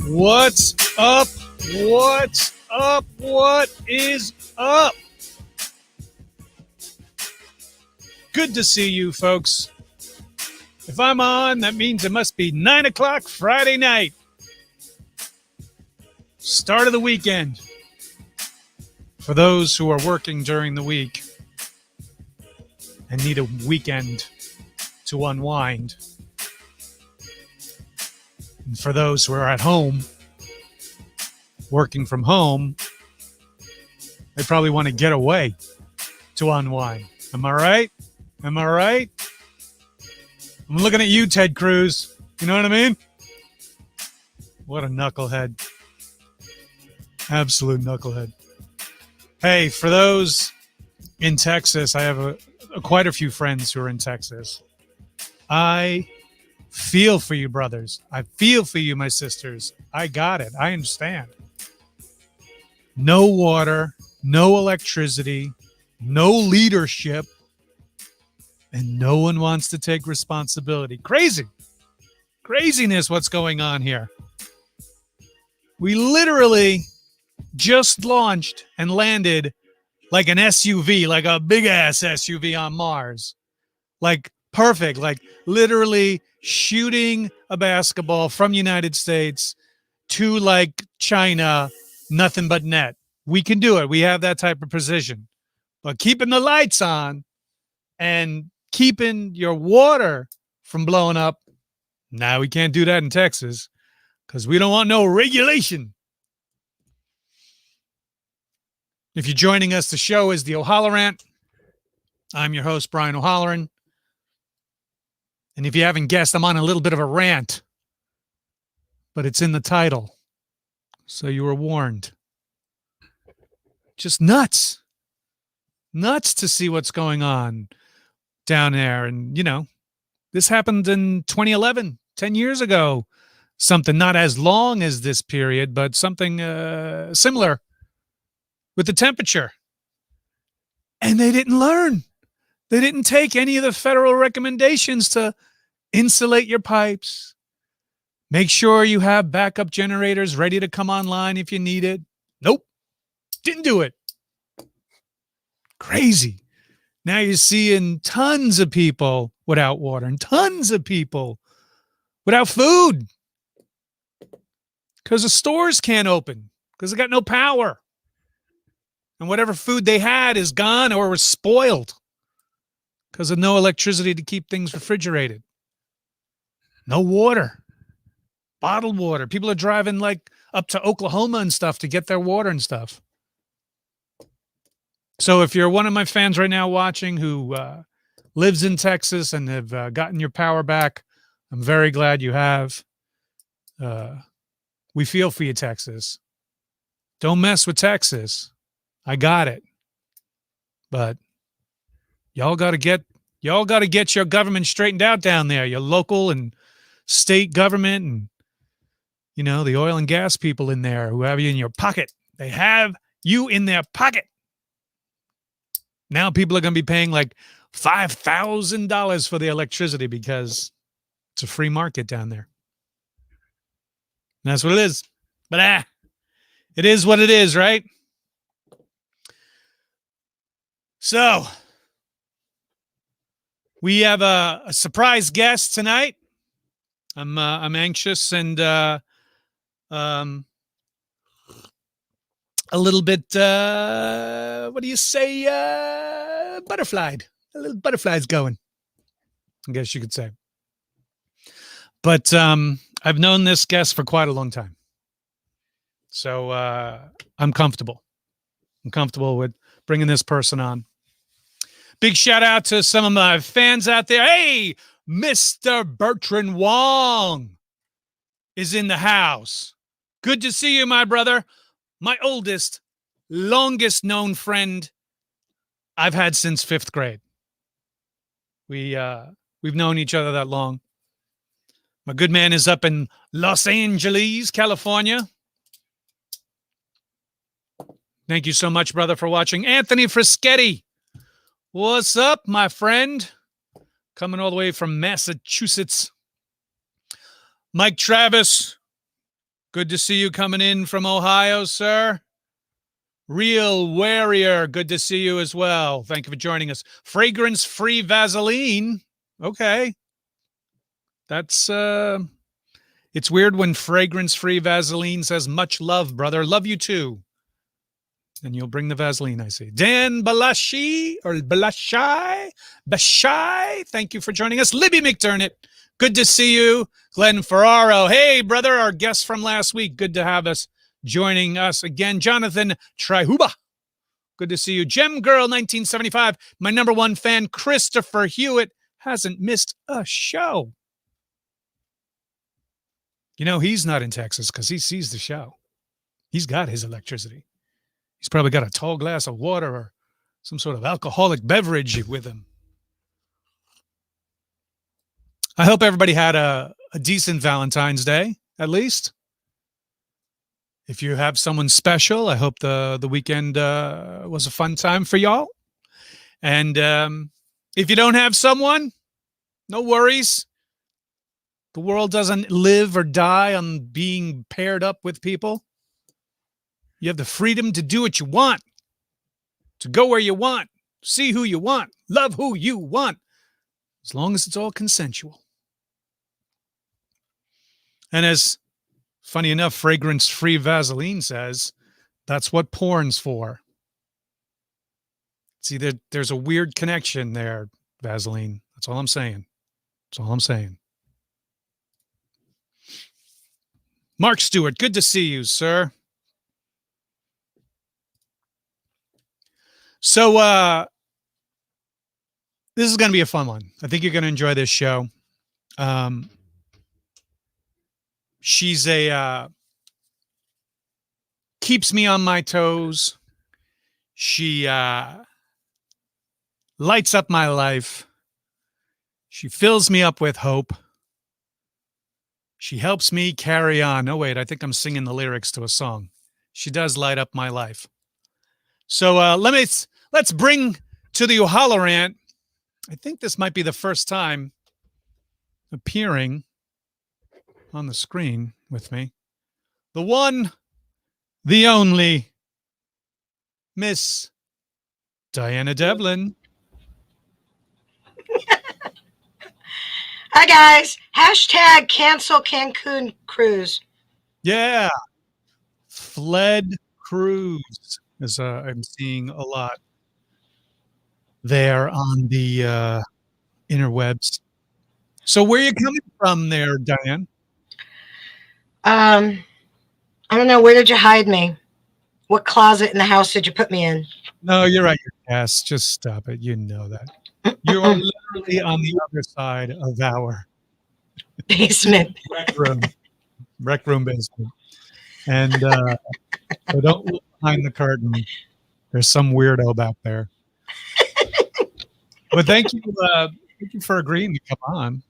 What's up? What's up? What is up? Good to see you, folks. If I'm on, that means it must be 9 o'clock Friday night. Start of the weekend. For those who are working during the week and need a weekend to unwind. And for those who are at home, working from home, they probably want to get away to unwind. Am I right? Am I right? I'm looking at you, Ted Cruz. You know what I mean? What a knucklehead. Absolute knucklehead. Hey, for those in Texas, I have quite a few friends who are in Texas. I feel for you, brothers. I feel for you, my sisters. I got it. I understand. No water, no electricity, no leadership, and no one wants to take responsibility. Crazy. Craziness what's going on here. We literally just launched and landed like an SUV, like a big-ass SUV on Mars. Like, perfect. Like, literally shooting a basketball from United States to, like, China, nothing but net. We can do it. We have that type of precision. But keeping the lights on and keeping your water from blowing up, now we can't do that in Texas because we don't want no regulation. If you're joining us, the show is the O'HalloRANT. I'm your host, Brian O'HalloRANT. And if you haven't guessed, I'm on a little bit of a rant, but it's in the title, so you were warned. Just nuts. Nuts to see what's going on down there. And, you know, this happened in 2011, 10 years ago. Something not as long as this period, but something similar with the temperature. And they didn't learn. They didn't take any of the federal recommendations to insulate your pipes. Make sure you have backup generators ready to come online if you need it. Nope. Didn't do it. Crazy. Now you're seeing tons of people without water and tons of people without food because the stores can't open because they got no power. And whatever food they had is gone or was spoiled because of no electricity to keep things refrigerated. No water. Bottled water. People are driving like up to Oklahoma and stuff to get their water and stuff. So if you're one of my fans right now watching who lives in Texas and have gotten your power back, I'm very glad you have. We feel for you, Texas. Don't mess with Texas. I got it. But y'all got to get your government straightened out down there, your local and state government and, you know, the oil and gas people in there who have you in your pocket. They have you in their pocket. Now people are going to be paying like $5,000 for the electricity because it's a free market down there. And that's what it is. But it is what it is, right? So we have a surprise guest tonight. I'm anxious and a little bit what do you say, butterflied. A little butterflies going, I guess you could say. But I've known this guest for quite a long time. So I'm comfortable. I'm comfortable with bringing this person on. Big shout out to some of my fans out there. Hey, Mr. Bertrand Wong is in the house. Good to see you, my brother. My oldest, longest known friend I've had since 5th grade. We've known each other that long. My good man is up in Los Angeles, California. Thank you so much, brother, for watching. Anthony Frischetti. What's up, my friend? Coming all the way from Massachusetts. Mike Travis. Good to see you coming in from Ohio, sir. Real Warrior, good to see you as well. Thank you for joining us. Fragrance-free Vaseline. Okay. That's it's weird when fragrance-free Vaseline says much love, brother. Love you too. And you'll bring the Vaseline, I see. Dan Balashi or Balashai. Bashai. Thank you for joining us. Libby McDermott. Good to see you. Glenn Ferraro. Hey, brother, our guest from last week. Good to have us joining us again. Jonathan Trihuba. Good to see you. Gem Girl 1975. My number one fan, Christopher Hewitt, hasn't missed a show. You know, he's not in Texas because he sees the show. He's got his electricity. He's probably got a tall glass of water or some sort of alcoholic beverage with him. I hope everybody had a decent Valentine's Day, at least. If you have someone special, I hope the weekend was a fun time for y'all. And if you don't have someone, no worries. The world doesn't live or die on being paired up with people. You have the freedom to do what you want, to go where you want, see who you want, love who you want, as long as it's all consensual. And as, funny enough, fragrance-free Vaseline says, that's what porn's for. See, there's a weird connection there, Vaseline. That's all I'm saying. That's all I'm saying. Mark Stewart, good to see you, sir. So this is going to be a fun one. I think you're going to enjoy this show. She's keeps me on my toes. She lights up my life. She fills me up with hope. She helps me carry on. Oh, wait, I think I'm singing the lyrics to a song. She does light up my life. So let's bring to the OHalloRANT. I think this might be the first time appearing on the screen with me. The one, the only, Miss Diana Devlin. Hi, guys. Hashtag cancel Cancun cruise. Yeah. Fled cruise, as I'm seeing a lot there on the interwebs. So where are you coming from there, Diane? I don't know. Where did you hide me? What closet in the house did you put me in? No, you're at your desk. Just stop it. You know that. You are literally on the other side of our basement. Rec room basement. And so don't look behind the curtain. There's some weirdo back there. But thank you for agreeing to come on.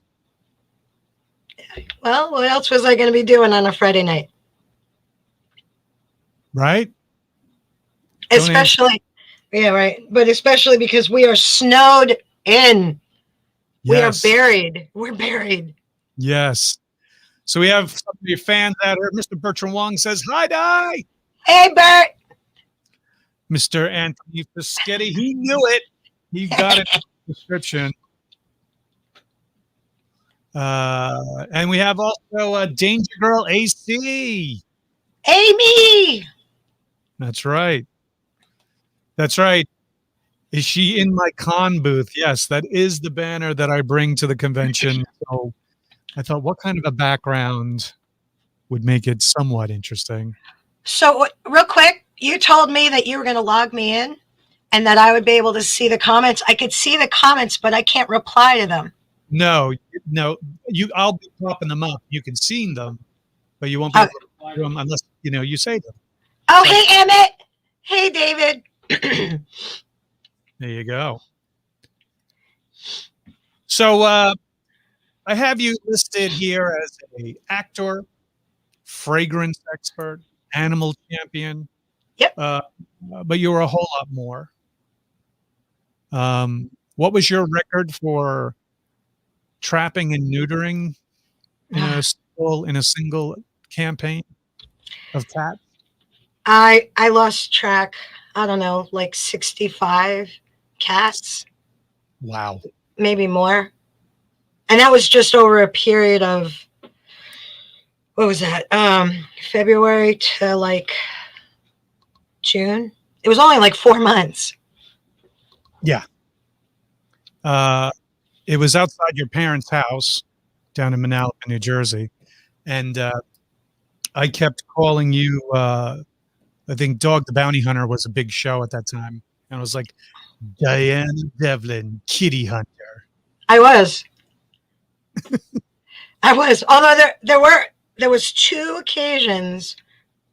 Well, what else was I going to be doing on a Friday night? Right? Especially, yeah, right. But especially because we are snowed in. Yes. We are buried. We're buried. Yes. So we have some of your fans out here. Mr. Bertrand Wong says, hi, Di. Hey, Bert. Mr. Anthony Fischetti, he knew it. He got it in the description. And we have also Danger Girl AC. Amy. That's right. That's right. Is she in my con booth? Yes, that is the banner that I bring to the convention. So I thought, what kind of a background would make it somewhat interesting? So real quick, you told me that you were going to log me in and that I would be able to see the comments. I could see the comments, but I can't reply to them. No, I'll be popping them up. You can see them, but you won't be able to reply to them unless, you say them. Oh, hey, Emmett. Hey, David. There you go. So I have you listed here as an actor, fragrance expert, animal champion. Yep. But you were a whole lot more. What was your record for trapping and neutering in a single campaign? of cats? I lost track. I don't know, like 65 cats, Wow. maybe more. And that was just over a period of, what was that? February to like June. It was only like 4 months. Yeah. It was outside your parents' house down in Manalapan, New Jersey. And I kept calling you. I think Dog the Bounty Hunter was a big show at that time. And I was like, Diane Devlin, Kitty Hunter. I was. I was. Although there was 2 occasions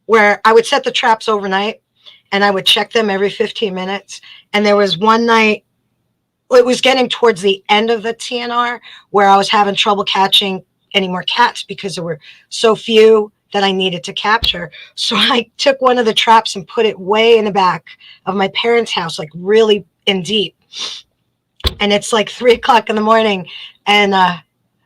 where I would set the traps overnight and I would check them every 15 minutes. And there was one night, it was getting towards the end of the TNR, where I was having trouble catching any more cats because there were so few that I needed to capture. So I took one of the traps and put it way in the back of my parents' house, like really in deep. And it's like 3:00 in the morning. And I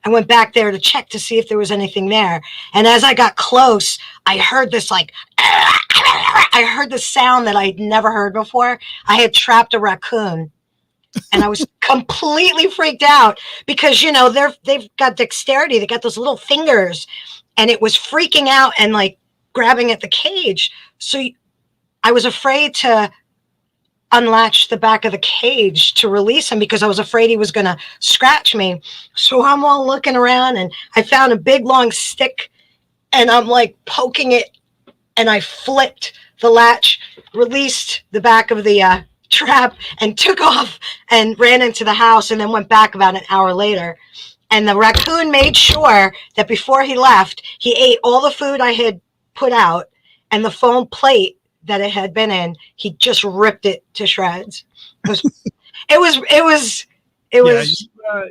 went back there to check to see if there was anything there. And as I got close, I heard this like, I heard the sound that I'd never heard before. I had trapped a raccoon. And I was completely freaked out because, you know, they've got dexterity. They got those little fingers, and it was freaking out and like grabbing at the cage. So I was afraid to unlatch the back of the cage to release him because I was afraid he was going to scratch me. So I'm all looking around, and I found a big long stick, and I'm like poking it, and I flipped the latch, released the back of the trap, and took off and ran into the house, and then went back about an hour later. And the raccoon made sure that before he left, he ate all the food I had put out, and the foam plate that it had been in, he just ripped it to shreds. It was.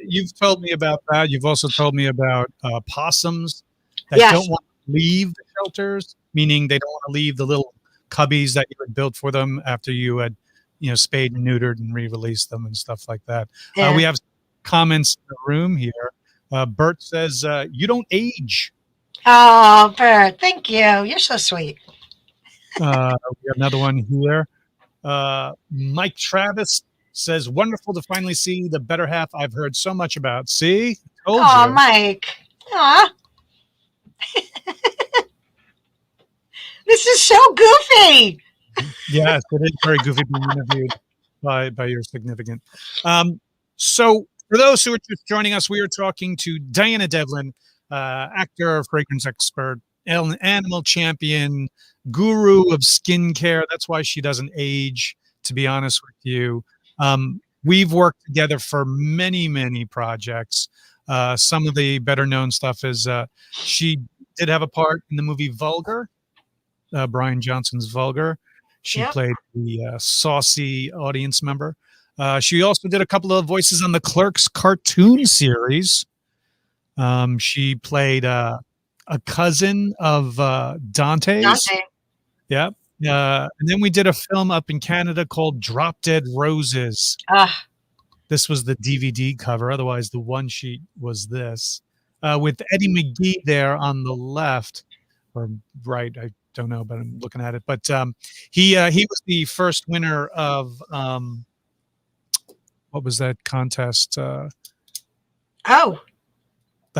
You've told me about that. You've also told me about possums that Yes. don't want to leave the shelters, meaning they don't want to leave the little cubbies that you had built for them after you had, spayed and neutered and re-released them and stuff like that. Yeah. We have comments in the room here. Bert says, you don't age. Oh, Bert, thank you. You're so sweet. We have another one here. Mike Travis says, wonderful to finally see the better half I've heard so much about. See? Told Oh, you. Mike. Aw. This is so goofy. Yes, it is very goofy being interviewed by your significant. So for those who are just joining us, we are talking to Diana Devlin, actor, fragrance expert, animal champion, guru of skincare. That's why she doesn't age, to be honest with you. We've worked together for many, many projects. Some of the better known stuff is she did have a part in the movie Vulgar, Brian Johnson's Vulgar. She Yep. played the saucy audience member. She also did a couple of voices on the Clerks cartoon series. She played a cousin of Dante's. Dante. Yep. And then we did a film up in Canada called Drop Dead Roses. This was the DVD cover. Otherwise, the one sheet was this. With Eddie McGee there on the left, or right, I don't know, but I'm looking at it. But he was the first winner of what was that contest? The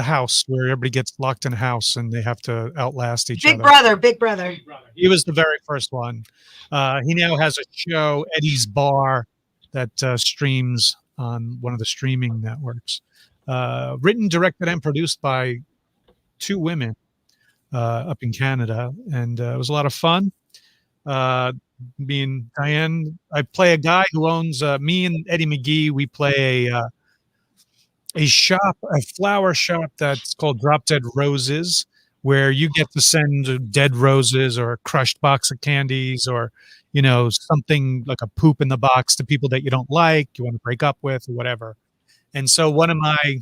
house, where everybody gets locked in a house and they have to outlast each other. Big Brother. He was the very first one. He now has a show, Eddie's Bar, that streams on one of the streaming networks. Written, directed, and produced by 2 women up in Canada, and it was a lot of fun. Me and Diane, I play a guy who owns me and Eddie McGee. We play a flower shop that's called Drop Dead Roses, where you get to send dead roses or a crushed box of candies or something like a poop in the box to people that you don't like, you want to break up with, or whatever. And so one of my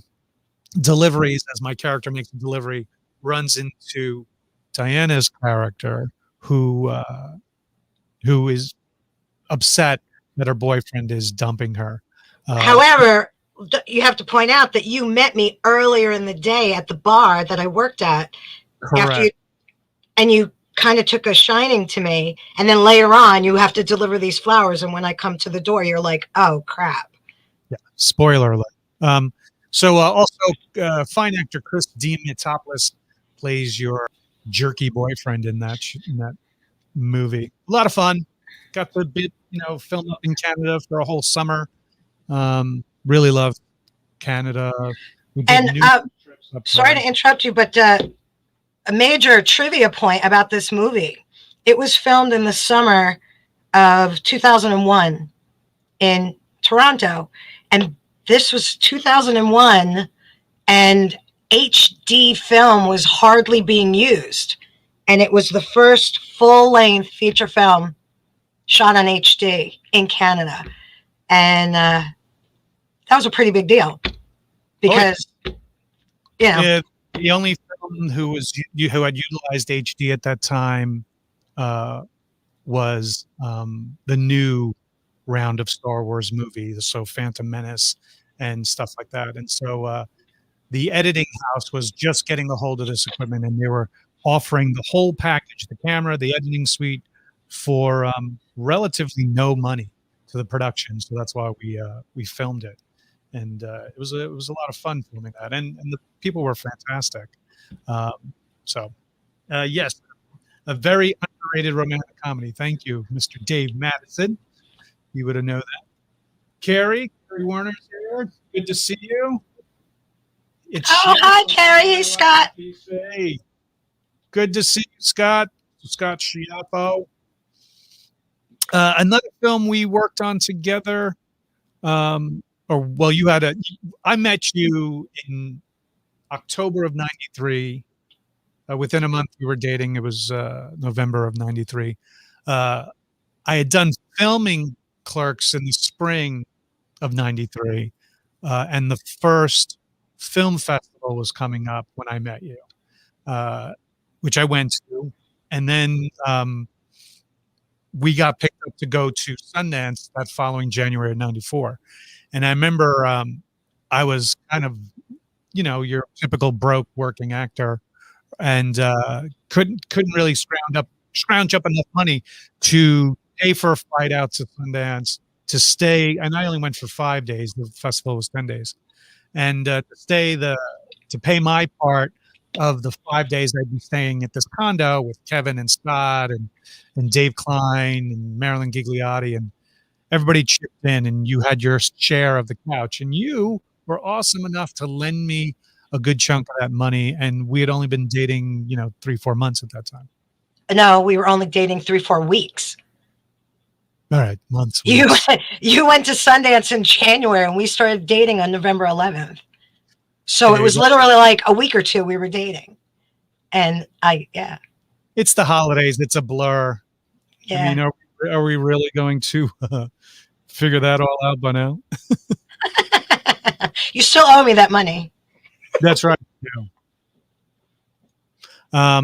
deliveries, as my character makes a delivery, runs into Diana's character, who is upset that her boyfriend is dumping her. However, you have to point out that you met me earlier in the day at the bar that I worked at. Correct. And you kind of took a shining to me. And then later on, you have to deliver these flowers. And when I come to the door, you're like, oh, crap. Yeah. Spoiler alert. Also, fine actor Chris Diamantopoulos plays your jerky boyfriend in that movie. A lot of fun. Got the bit, filmed up in Canada for a whole summer. Really loved Canada. We did And trips up sorry there. to interrupt you, but a major trivia point about this movie. It was filmed in the summer of 2001 in Toronto. And this was 2001, and HD film was hardly being used. And it was the first full-length feature film shot on HD in Canada. And that was a pretty big deal because, Yeah, the only film who had utilized HD at that time was the new round of Star Wars movies, so Phantom Menace and stuff like that. And so the editing house was just getting a hold of this equipment, and they were offering the whole package, the camera, the editing suite, for relatively no money to the production. So that's why we filmed it. And it was a lot of fun filming that, and the people were fantastic. Yes, a very underrated romantic comedy. Thank you, Mr. Dave Madison. You would have known that. Carrie Warner's here. Good to see you. hi, Carrie. Hey, Scott. Hey, good to see you, Scott. Scott Schiaffo. Another film we worked on together. I met you in October of 93. Within a month we were dating. It was November of 93. I had done filming Clerks in the spring of 93. And the first film festival was coming up when I met you, which I went to. And then we got picked up to go to Sundance that following January of 94. And I remember I was kind of, your typical broke working actor, and couldn't really scrounge up enough money to pay for a flight out to Sundance, to stay. And I only went for 5 days. The festival was 10 days. And to pay my part of the 5 days I'd be staying at this condo with Kevin and Scott and Dave Klein and Marilyn Gigliotti, and everybody chipped in, and you had your share of the couch, and you were awesome enough to lend me a good chunk of that money. And we had only been dating, 3-4 months at that time. No, we were only dating 3-4 weeks. All right, months. You went to Sundance in January, and we started dating on November 11th. So it was literally like a week or two we were dating. And it's the holidays. It's a blur. Yeah. I mean, are we really going to figure that all out by now? You still owe me that money. That's right. Yeah.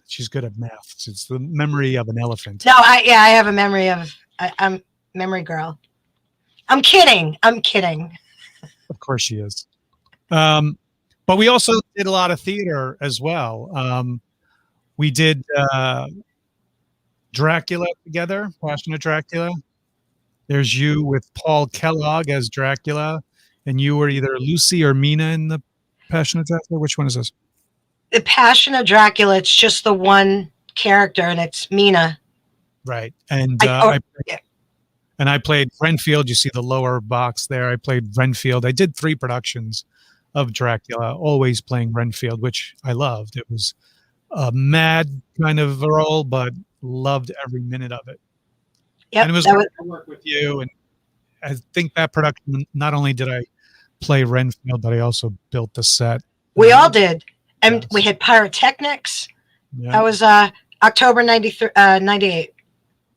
She's good at math. It's the memory of an elephant. No, I have a memory of. I'm memory girl. I'm kidding. Of course she is. But we also did a lot of theater as well. We did Dracula together, Passionate Dracula. There's you with Paul Kellogg as Dracula, and you were either Lucy or Mina in the Passionate Dracula. Which one is this? The Passionate Dracula, it's just the one character, and it's Mina. Right. And I played Renfield. You see the lower box there. I played Renfield. I did 3 productions of Dracula, always playing Renfield, which I loved. It was a mad kind of role, but loved every minute of it. Yep, and it was great to work with you. And I think that production, not only did I play Renfield, but I also built the set. We all did. And we had pyrotechnics. Yeah. That was October 98.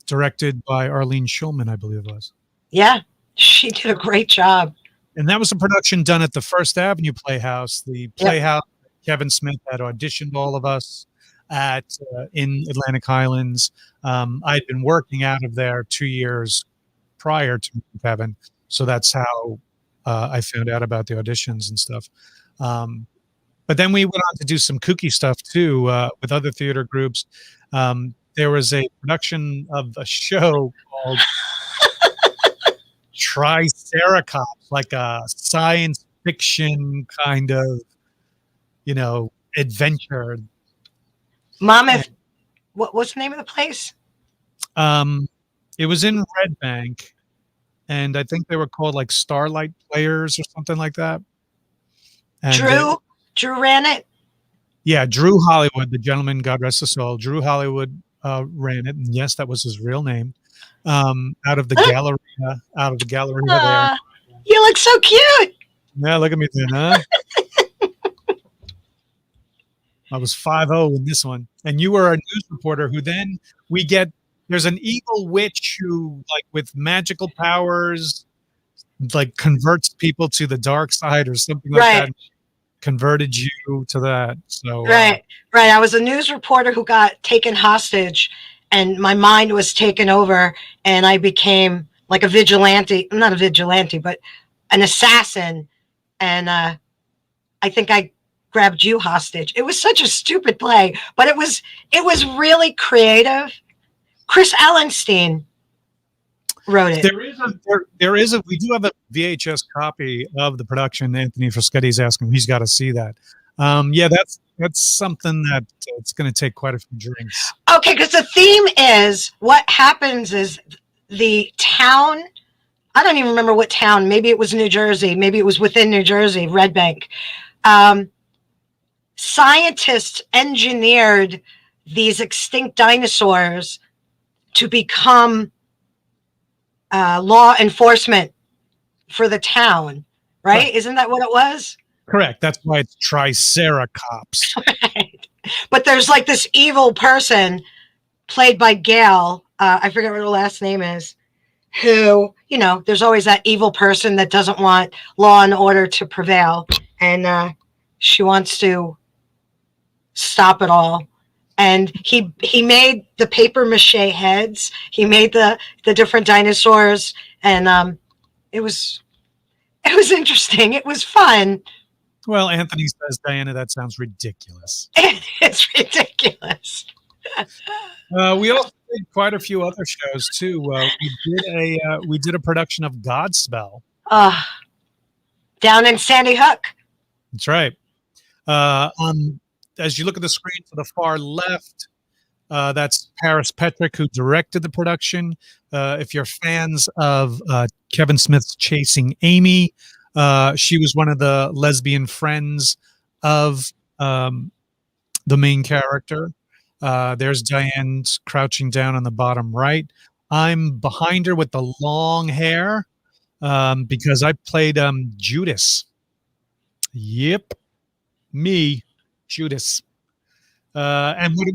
Directed by Arlene Schulman, I believe it was. Yeah, she did a great job. And that was a production done at the First Avenue Playhouse. The Playhouse, Kevin Smith had auditioned all of us in Atlantic Highlands. I'd been working out of there 2 years prior to Kevin. So that's how I found out about the auditions and stuff. But then we went on to do some kooky stuff too with other theater groups. There was a production of a show called Triceratops, like a science fiction kind of, adventure. Mom, if what's the name of the place? It was in Red Bank, and I think they were called like Starlight Players or something like that. And Drew ran it. Yeah, Drew Hollywood, the gentleman, God rest his soul. Drew Hollywood ran it, and yes, that was his real name. Out of the Galleria there. You look so cute. Yeah, look at me then, huh? I was 5'0" in this one. And you were a news reporter who then there's an evil witch who, like, with magical powers, like, converts people to the dark side or something like that. Converted you to that. So right. I was a news reporter who got taken hostage, and my mind was taken over, and I became like a vigilante. Not a vigilante, but an assassin. And I think I grabbed you hostage. It was such a stupid play, but it was really creative. Chris Allenstein wrote it. We do have a VHS copy of the production. Anthony Fraschetti's asking, he's got to see that. Yeah, that's something that it's going to take quite a few drinks. Okay, because the theme is what happens is the town, I don't even remember what town, maybe it was New Jersey, maybe it was within New Jersey, Red Bank. Scientists engineered these extinct dinosaurs to become law enforcement for the town, right? Isn't that what it was? Correct. That's why it's Triceratops. Right. But there's like this evil person played by Gail. I forget what her last name is. Who, there's always that evil person that doesn't want law and order to prevail, and she wants to stop it all. And he made the paper mache heads. He made the different dinosaurs, and it was interesting. It was fun. Well, Anthony says, Diana, that sounds ridiculous. It's ridiculous. We also did quite a few other shows too. We did a production of Godspell. Down in Sandy Hook. That's right. As you look at the screen to the far left, that's Paris Petrick, who directed the production. If you're fans of Kevin Smith's Chasing Amy, she was one of the lesbian friends of the main character. There's Diane crouching down on the bottom right. I'm behind her with the long hair because I played Judas. Yep, me. Judas. And what it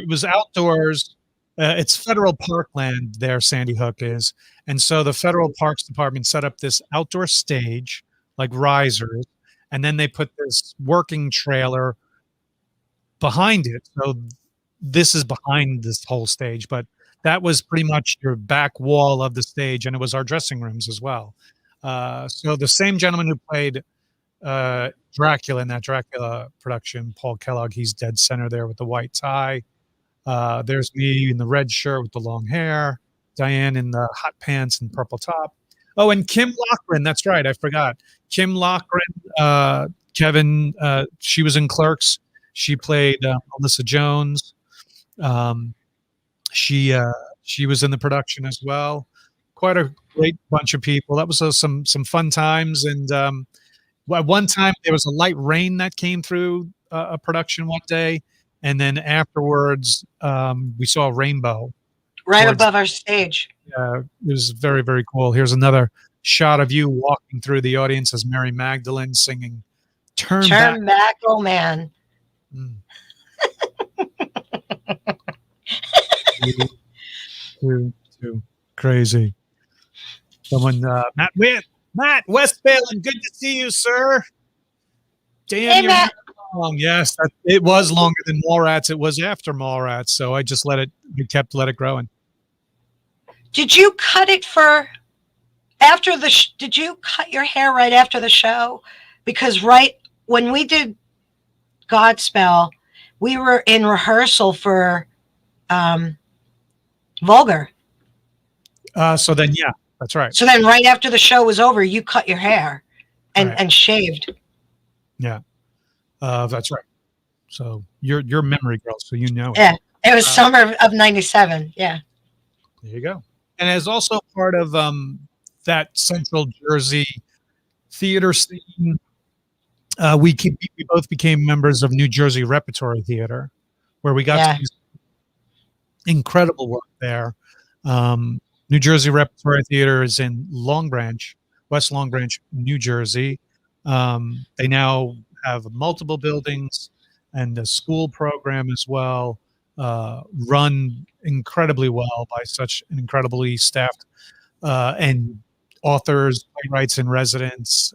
was outdoors. It's federal parkland there, Sandy Hook is. And so the federal parks department set up this outdoor stage, like risers, and then they put this working trailer behind it. So this is behind this whole stage, but that was pretty much your back wall of the stage, and it was our dressing rooms as well. So the same gentleman who played Dracula in that Dracula production, Paul Kellogg, he's dead center there with the white tie. There's me in the red shirt with the long hair, Diane in the hot pants and purple top. Oh, and Kim Loughran, that's right, I forgot. Kim Loughran, Kevin, she was in Clerks. She played Melissa Jones. She was in the production as well. Quite a great bunch of people. That was some fun times. And at one time, there was a light rain that came through a production one day, and then afterwards, we saw a rainbow right above our stage. It was very, very cool. Here's another shot of you walking through the audience as Mary Magdalene singing "Turn Back, Oh Man." Mm. too crazy. Someone, Matt Westphalen, good to see you, sir. Damn, hey, Matt. Long. Yes, it was longer than Mallrats. It was after Mallrats, so I just let it growing. Did you cut it for after the? Did you cut your hair right after the show? Because right when we did Godspell, we were in rehearsal for vulgar. So then, yeah, that's right. So then right after the show was over, you cut your hair and, Right. and shaved. Yeah, that's right. So you're memory girl, so you know it. Yeah. It was summer of 97. Yeah. There you go. And as also part of that Central Jersey theater scene, we both became members of New Jersey Repertory Theater, where we got to Yeah. do incredible work there. New Jersey Repertory Theater is in Long Branch, West Long Branch, New Jersey. They now have multiple buildings and a school program as well, run incredibly well by such an incredibly staffed and authors, playwrights in residence,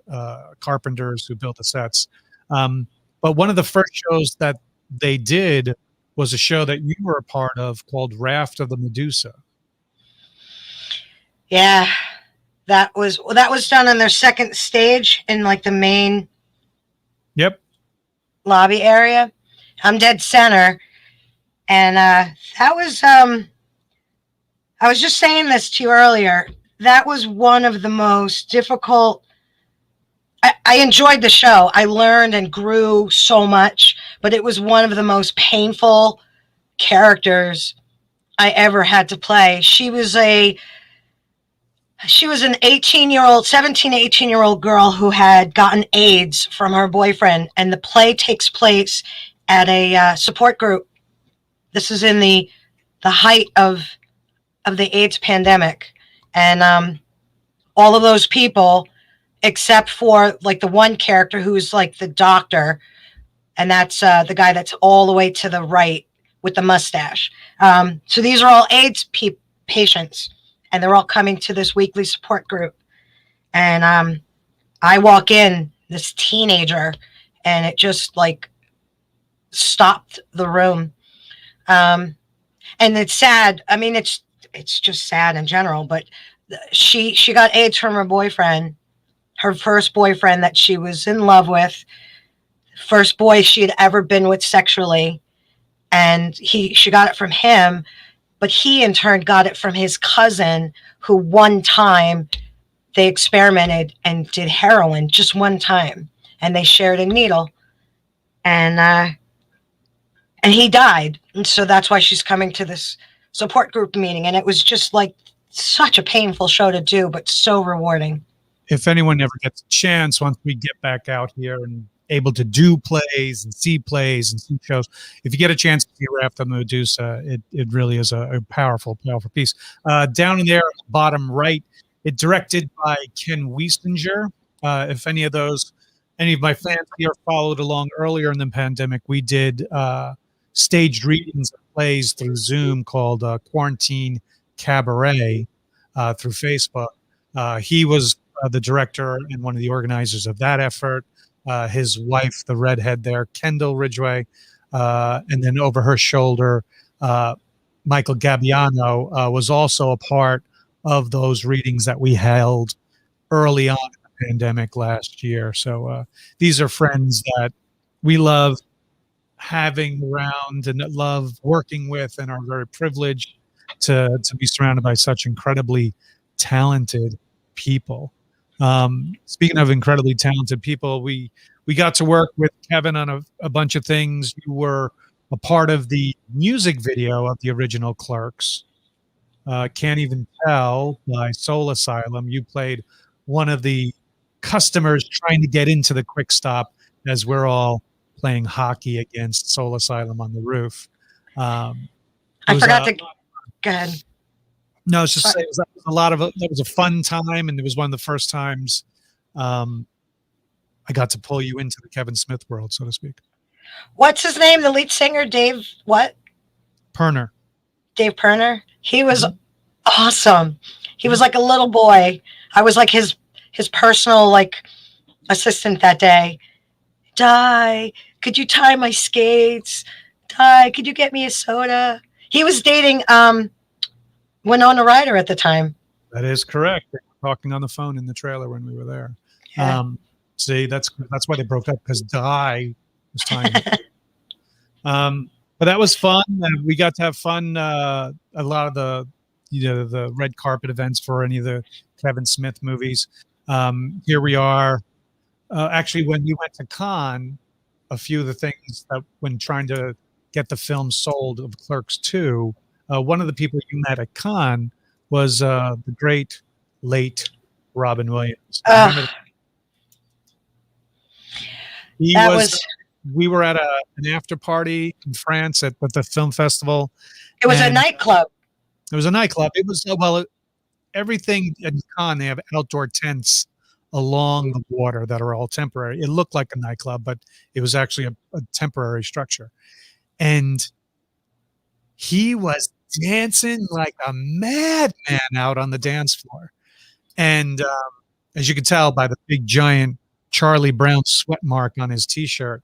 carpenters who built the sets. But one of the first shows that they did was a show that you were a part of called Raft of the Medusa. Yeah. That was done on their second stage in like the main Yep. lobby area. I'm dead center. And that was I was just saying this to you earlier. That was one of the most difficult. I enjoyed the show. I learned and grew so much, but it was one of the most painful characters I ever had to play. She was an 18-year-old, 17, 18-year-old girl who had gotten AIDS from her boyfriend, and the play takes place at a support group. This is in the height of the AIDS pandemic, and all of those people, except for like the one character who's like the doctor, and that's the guy that's all the way to the right with the mustache. So these are all AIDS patients, and they're all coming to this weekly support group. And I walk in, this teenager, and it just like stopped the room. And it's sad. I mean, it's just sad in general, but she got AIDS from her boyfriend, her first boyfriend that she was in love with, first boy she had ever been with sexually. And she got it from him, but he in turn got it from his cousin, who one time they experimented and did heroin just one time, and they shared a needle, and he died. And so that's why she's coming to this support group meeting. And it was just like such a painful show to do, but so rewarding. If anyone ever gets a chance, once we get back out here and able to do plays and see shows, if you get a chance to see Raft on the Medusa, it really is a powerful, powerful piece. Down in there, bottom right, it directed by Ken Wiesinger. If any of my fans here followed along earlier in the pandemic, we did staged readings of plays through Zoom called Quarantine Cabaret through Facebook. He was the director and one of the organizers of that effort. His wife, the redhead there, Kendall Ridgway, and then over her shoulder, Michael Gabbiano was also a part of those readings that we held early on in the pandemic last year. So these are friends that we love having around and that love working with, and are very privileged to be surrounded by such incredibly talented people. Speaking of incredibly talented people, we got to work with Kevin on a bunch of things. You were a part of the music video of the original Clerks. Can't Even Tell by Soul Asylum. You played one of the customers trying to get into the Quick Stop as we're all playing hockey against Soul Asylum on the roof. I forgot to go ahead. No, it's just it was a lot of it was a fun time, and it was one of the first times I got to pull you into the Kevin Smith world, so to speak. What's his name? The lead singer, Dave what? Perner. Dave Perner. He was awesome. He was like a little boy. I was like his personal like assistant that day. Di, could you tie my skates? Di, could you get me a soda? He was dating Winona Ryder at the time. That is correct. They were talking on the phone in the trailer when we were there. Yeah. See, that's why they broke up, because Di was tying. But that was fun. We got to have fun. A lot of the red carpet events for any of the Kevin Smith movies. Here we are. Actually, when we went to Cannes, a few of the things that when trying to get the film sold of Clerks 2, one of the people you met at Cannes was the great late Robin Williams. He that was. We were at an after party in France at the film festival. It was a nightclub. It was a nightclub. It was everything at Cannes. They have outdoor tents along the water that are all temporary. It looked like a nightclub, but it was actually a temporary structure. And he was dancing like a madman out on the dance floor. And as you can tell by the big giant Charlie Brown sweat mark on his T-shirt,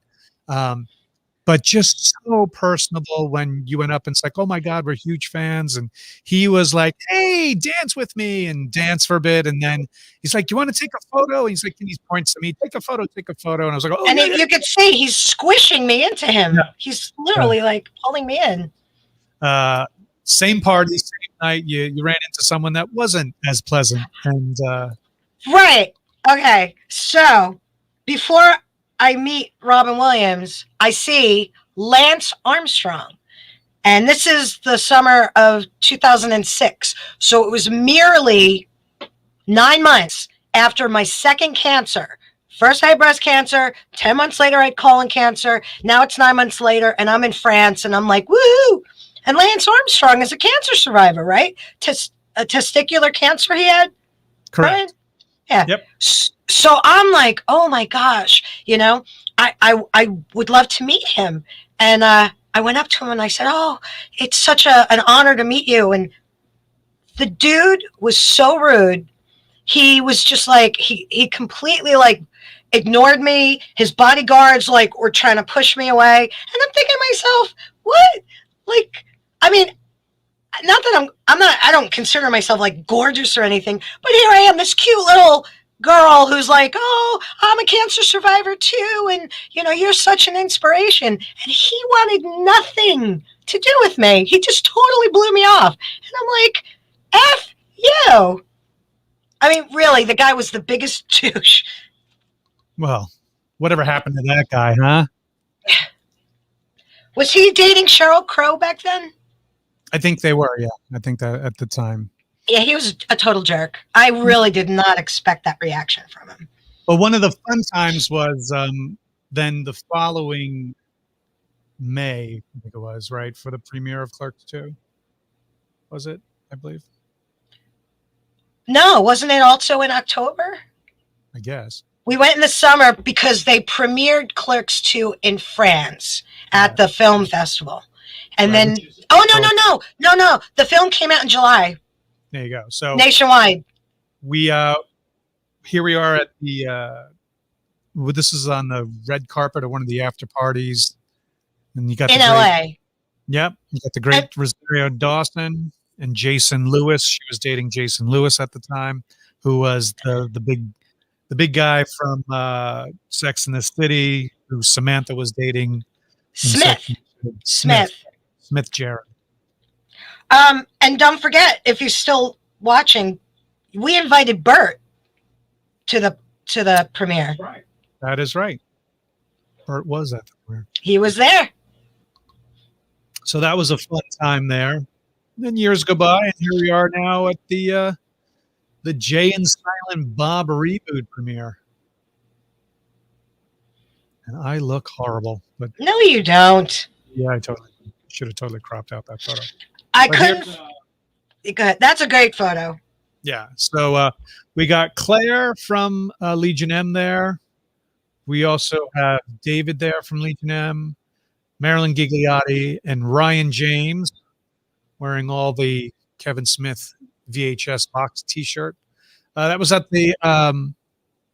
but just so personable when you went up and it's like, oh my God, we're huge fans. And he was like, hey, dance with me, and dance for a bit. And then he's like, you want to take a photo? And he's like, and he points to me, take a photo. And I was like, oh, and yeah, you could see he's squishing me into him. Yeah. He's literally like pulling me in. Same party, same night. You ran into someone that wasn't as pleasant. And right. Okay. So before I meet Robin Williams, I see Lance Armstrong. And this is the summer of 2006. So it was merely 9 months after my second cancer. First I had breast cancer. 10 months later, I had colon cancer. Now it's 9 months later, and I'm in France, and I'm like, woohoo! And Lance Armstrong is a cancer survivor, right? A testicular cancer he had? Correct. Right? Yeah. Yep. So I'm like, oh my gosh, I would love to meet him. And I went up to him and I said, oh, it's such an honor to meet you. And the dude was so rude. He was just like, he completely like ignored me. His bodyguards like were trying to push me away. And I'm thinking to myself, what? Like, I mean, not that I don't consider myself like gorgeous or anything, but here I am, this cute little girl who's like, oh, I'm a cancer survivor too. And, you're such an inspiration. And he wanted nothing to do with me. He just totally blew me off. And I'm like, F you. I mean, really, the guy was the biggest douche. Well, whatever happened to that guy, huh? Was he dating Sheryl Crow back then? I think they were, yeah. I think that at the time. Yeah, he was a total jerk. I really did not expect that reaction from him. But one of the fun times was then the following May, I think it was, right, for the premiere of Clerks 2. Was it, I believe? No, wasn't it also in October? I guess. We went in the summer because they premiered Clerks 2 in France at the film festival. And then, no. The film came out in July. There you go. So nationwide. We here we are at the this is on the red carpet at one of the after parties, and you got in LA. Yep, you got the great Rosario Dawson and Jason Lewis. She was dating Jason Lewis at the time, who was the big guy from Sex and the City, who Samantha was dating. Smith Jared. And don't forget, if you're still watching, we invited Bert to the premiere. Right. That is right. Bert was at the premiere. He was there. So that was a fun time there. Then years go by, and here we are now at the Jay and Silent Bob reboot premiere. And I look horrible, but no, you don't. Yeah, I should have totally cropped out that photo. I couldn't. Go ahead. That's a great photo. Yeah. So we got Claire from Legion M there. We also have David there from Legion M, Marilyn Gigliotti, and Ryan James wearing all the Kevin Smith VHS box T-shirt. That was at the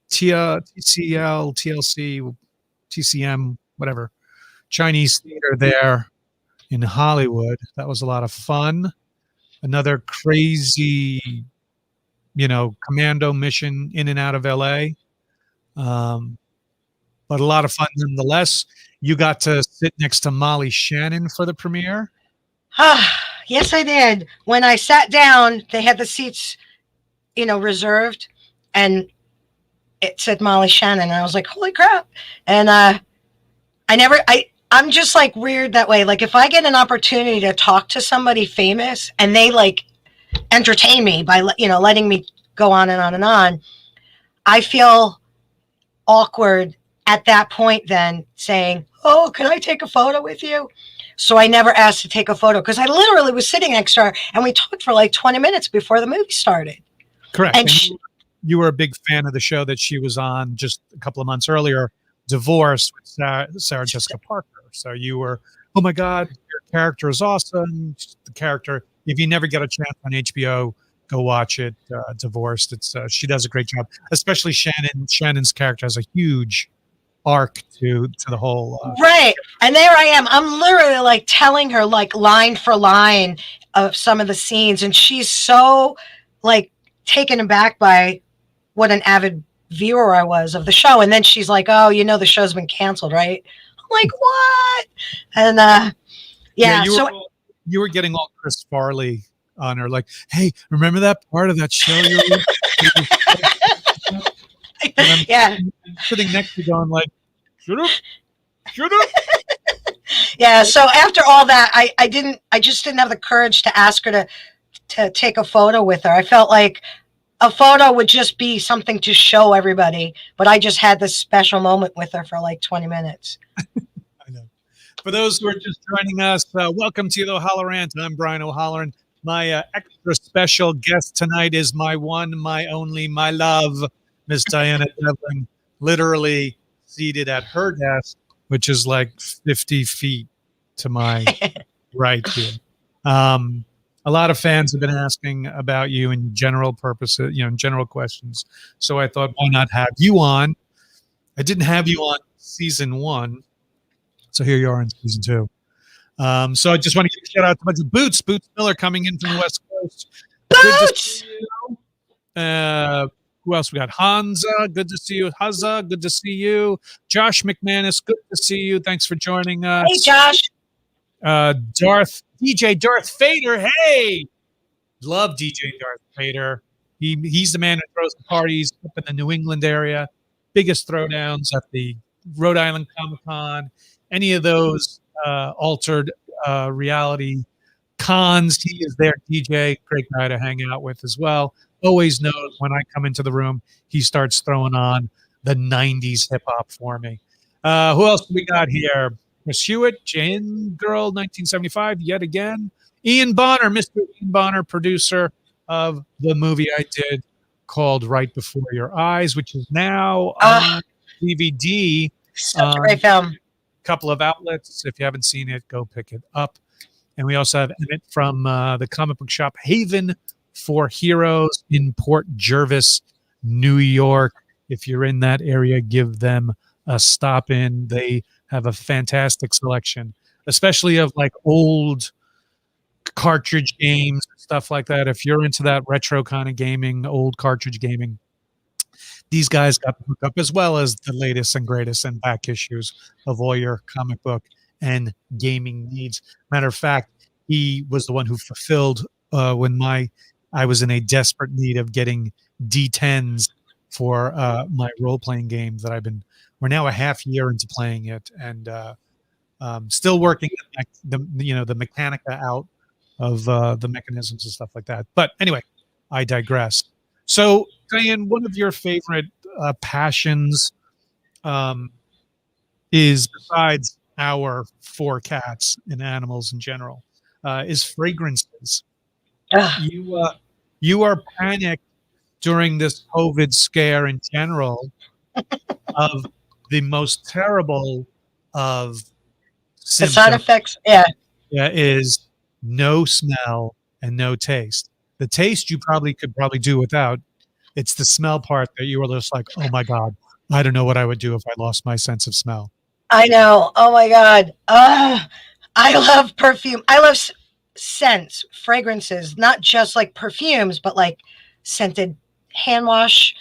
TCL, TLC, TCM, whatever, Chinese theater there in Hollywood. That was a lot of fun. Another crazy, commando mission in and out of LA. But a lot of fun nonetheless. You got to sit next to Molly Shannon for the premiere. Yes, I did. When I sat down, they had the seats, reserved, and it said Molly Shannon. And I was like, holy crap. And I'm just like weird that way. Like if I get an opportunity to talk to somebody famous and they like entertain me by, letting me go on and on and on, I feel awkward at that point then saying, oh, can I take a photo with you? So I never asked to take a photo because I literally was sitting next to her and we talked for like 20 minutes before the movie started. Correct. And you were a big fan of the show that she was on just a couple of months earlier, Divorce with Sarah Jessica Parker. So you were, oh my God, your character is awesome. The character, if you never get a chance on HBO, go watch it. Divorced. It's she does a great job, especially Shannon. Shannon's character has a huge arc to the whole right. And there I am. I'm literally like telling her like line for line of some of the scenes, and she's so like taken aback by what an avid viewer I was of the show. And then she's like, oh, the show's been canceled, right? I'm like, what? And you were getting all Chris Farley on her, like, hey, remember that part of that show you were yeah, sitting next to you going like, shoot up. Yeah, so after all that, I just didn't have the courage to ask her to take a photo with her. I felt like a photo would just be something to show everybody, but I just had this special moment with her for like 20 minutes. I know. For those who are just joining us, welcome to the OHalloRANT. I'm Brian O'HalloRANT. My extra special guest tonight is my one, my only, my love, Miss Diana Devlin, literally seated at her desk, which is like 50 feet to my right here. A lot of fans have been asking about you in general purposes, general questions. So I thought, why not have you on? I didn't have you on season 1, so here you are in season 2. So I just want to give a shout out to a bunch of Boots Miller coming in from the West Coast. Good to see you. Who else we got? Hansa, good to see you. Hazza, good to see you. Josh McManus, good to see you. Thanks for joining us. Hey, Josh. DJ Darth Vader. Hey, love DJ Darth Vader. He's the man who throws the parties up in the New England area. Biggest throwdowns at the Rhode Island Comic-Con. Any of those altered reality cons, he is their DJ. Great guy to hang out with as well. Always knows when I come into the room, he starts throwing on the 90s hip hop for me. Who else do we got here? Miss Hewitt, Jane Girl, 1975, yet again. Ian Bonner, Mr. Ian Bonner, producer of the movie I did called Right Before Your Eyes, which is now on DVD. Such a great film. Couple of outlets. If you haven't seen it, go pick it up. And we also have Emmett from the comic book shop Haven for Heroes in Port Jervis, New York. If you're in that area, give them a stop in. They have a fantastic selection, especially of like old cartridge games, stuff like that. If you're into that retro kind of gaming, old cartridge gaming, these guys got the hook up, as well as the latest and greatest and back issues of all your comic book and gaming needs. Matter of fact, he was the one who fulfilled when I was in a desperate need of getting D10s for my role-playing game that we're now a half year into playing it, and still working the mechanica out of the mechanisms and stuff like that. But anyway, I digress. So, Diane, one of your favorite passions is, besides our 4 cats and animals in general, is fragrances. You are panicked during this COVID scare in general of the most terrible of the side effects. Yeah, is no smell and no taste. The taste you could do without. It's the smell part that you were just like, oh my God, I don't know what I would do if I lost my sense of smell. I know. Oh my God. I love perfume. I love scents, fragrances, not just like perfumes, but like scented hand wash,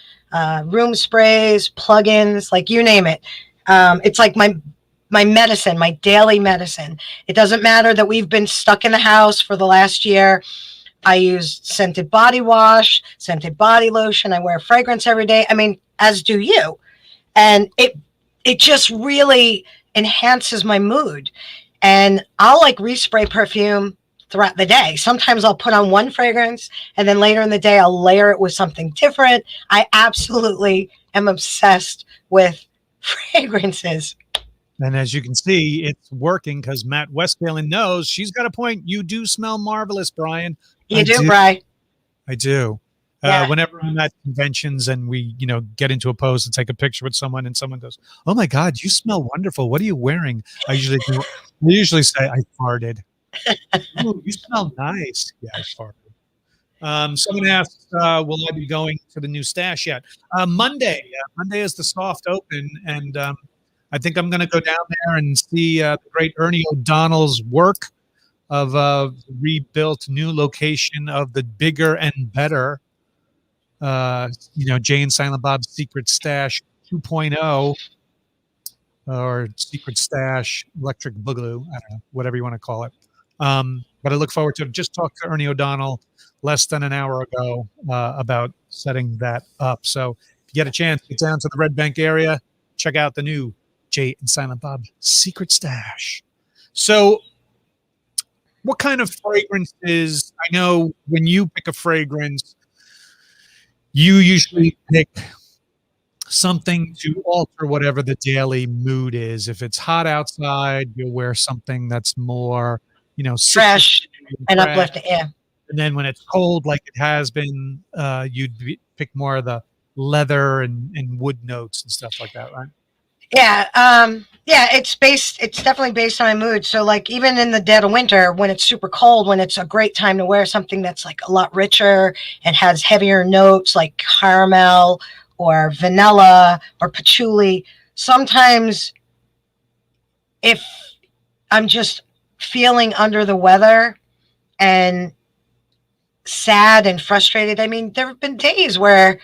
room sprays, plugins, like you name it. It's like my my medicine, my daily medicine. It doesn't matter that we've been stuck in the house for the last year. I use scented body wash, scented body lotion. I wear fragrance every day. I mean, as do you. And it just really enhances my mood. And I'll like respray perfume throughout the day. Sometimes I'll put on one fragrance and then later in the day I'll layer it with something different. I absolutely am obsessed with fragrances. And as you can see, it's working because Matt Westphalen knows she's got a point. You do smell marvelous, Brian. You do, Brian. I do. Yeah. Whenever I'm at conventions and we, get into a pose and take a picture with someone and someone goes, "Oh my God, you smell wonderful. What are you wearing?" I usually say, "I farted." "Ooh, you smell nice." "Yeah, I farted." Someone asks, will I be going to the new stash yet? Monday. Monday is the soft open. And I think I'm going to go down there and see the great Ernie O'Donnell's work of rebuilt new location of the bigger and better Jay and Silent Bob's Secret Stash 2.0 or Secret Stash Electric Boogaloo. I don't know, whatever you want to call it. But I look forward to it. Just talked to Ernie O'Donnell less than an hour ago about setting that up. So if you get a chance, get down to the Red Bank area, check out the new Jay and Silent Bob Secret Stash. So what kind of fragrances? I know when you pick a fragrance, you usually pick something to alter whatever the daily mood is. If it's hot outside, you'll wear something that's more, fresh and uplifting. Yeah. And then when it's cold, like it has been, pick more of the leather and wood notes and stuff like that, right? Yeah. It's definitely based on my mood. So like even in the dead of winter, when it's super cold, when it's a great time to wear something that's like a lot richer and has heavier notes like caramel or vanilla or patchouli. Sometimes if I'm just feeling under the weather and sad and frustrated, I mean, there have been days where,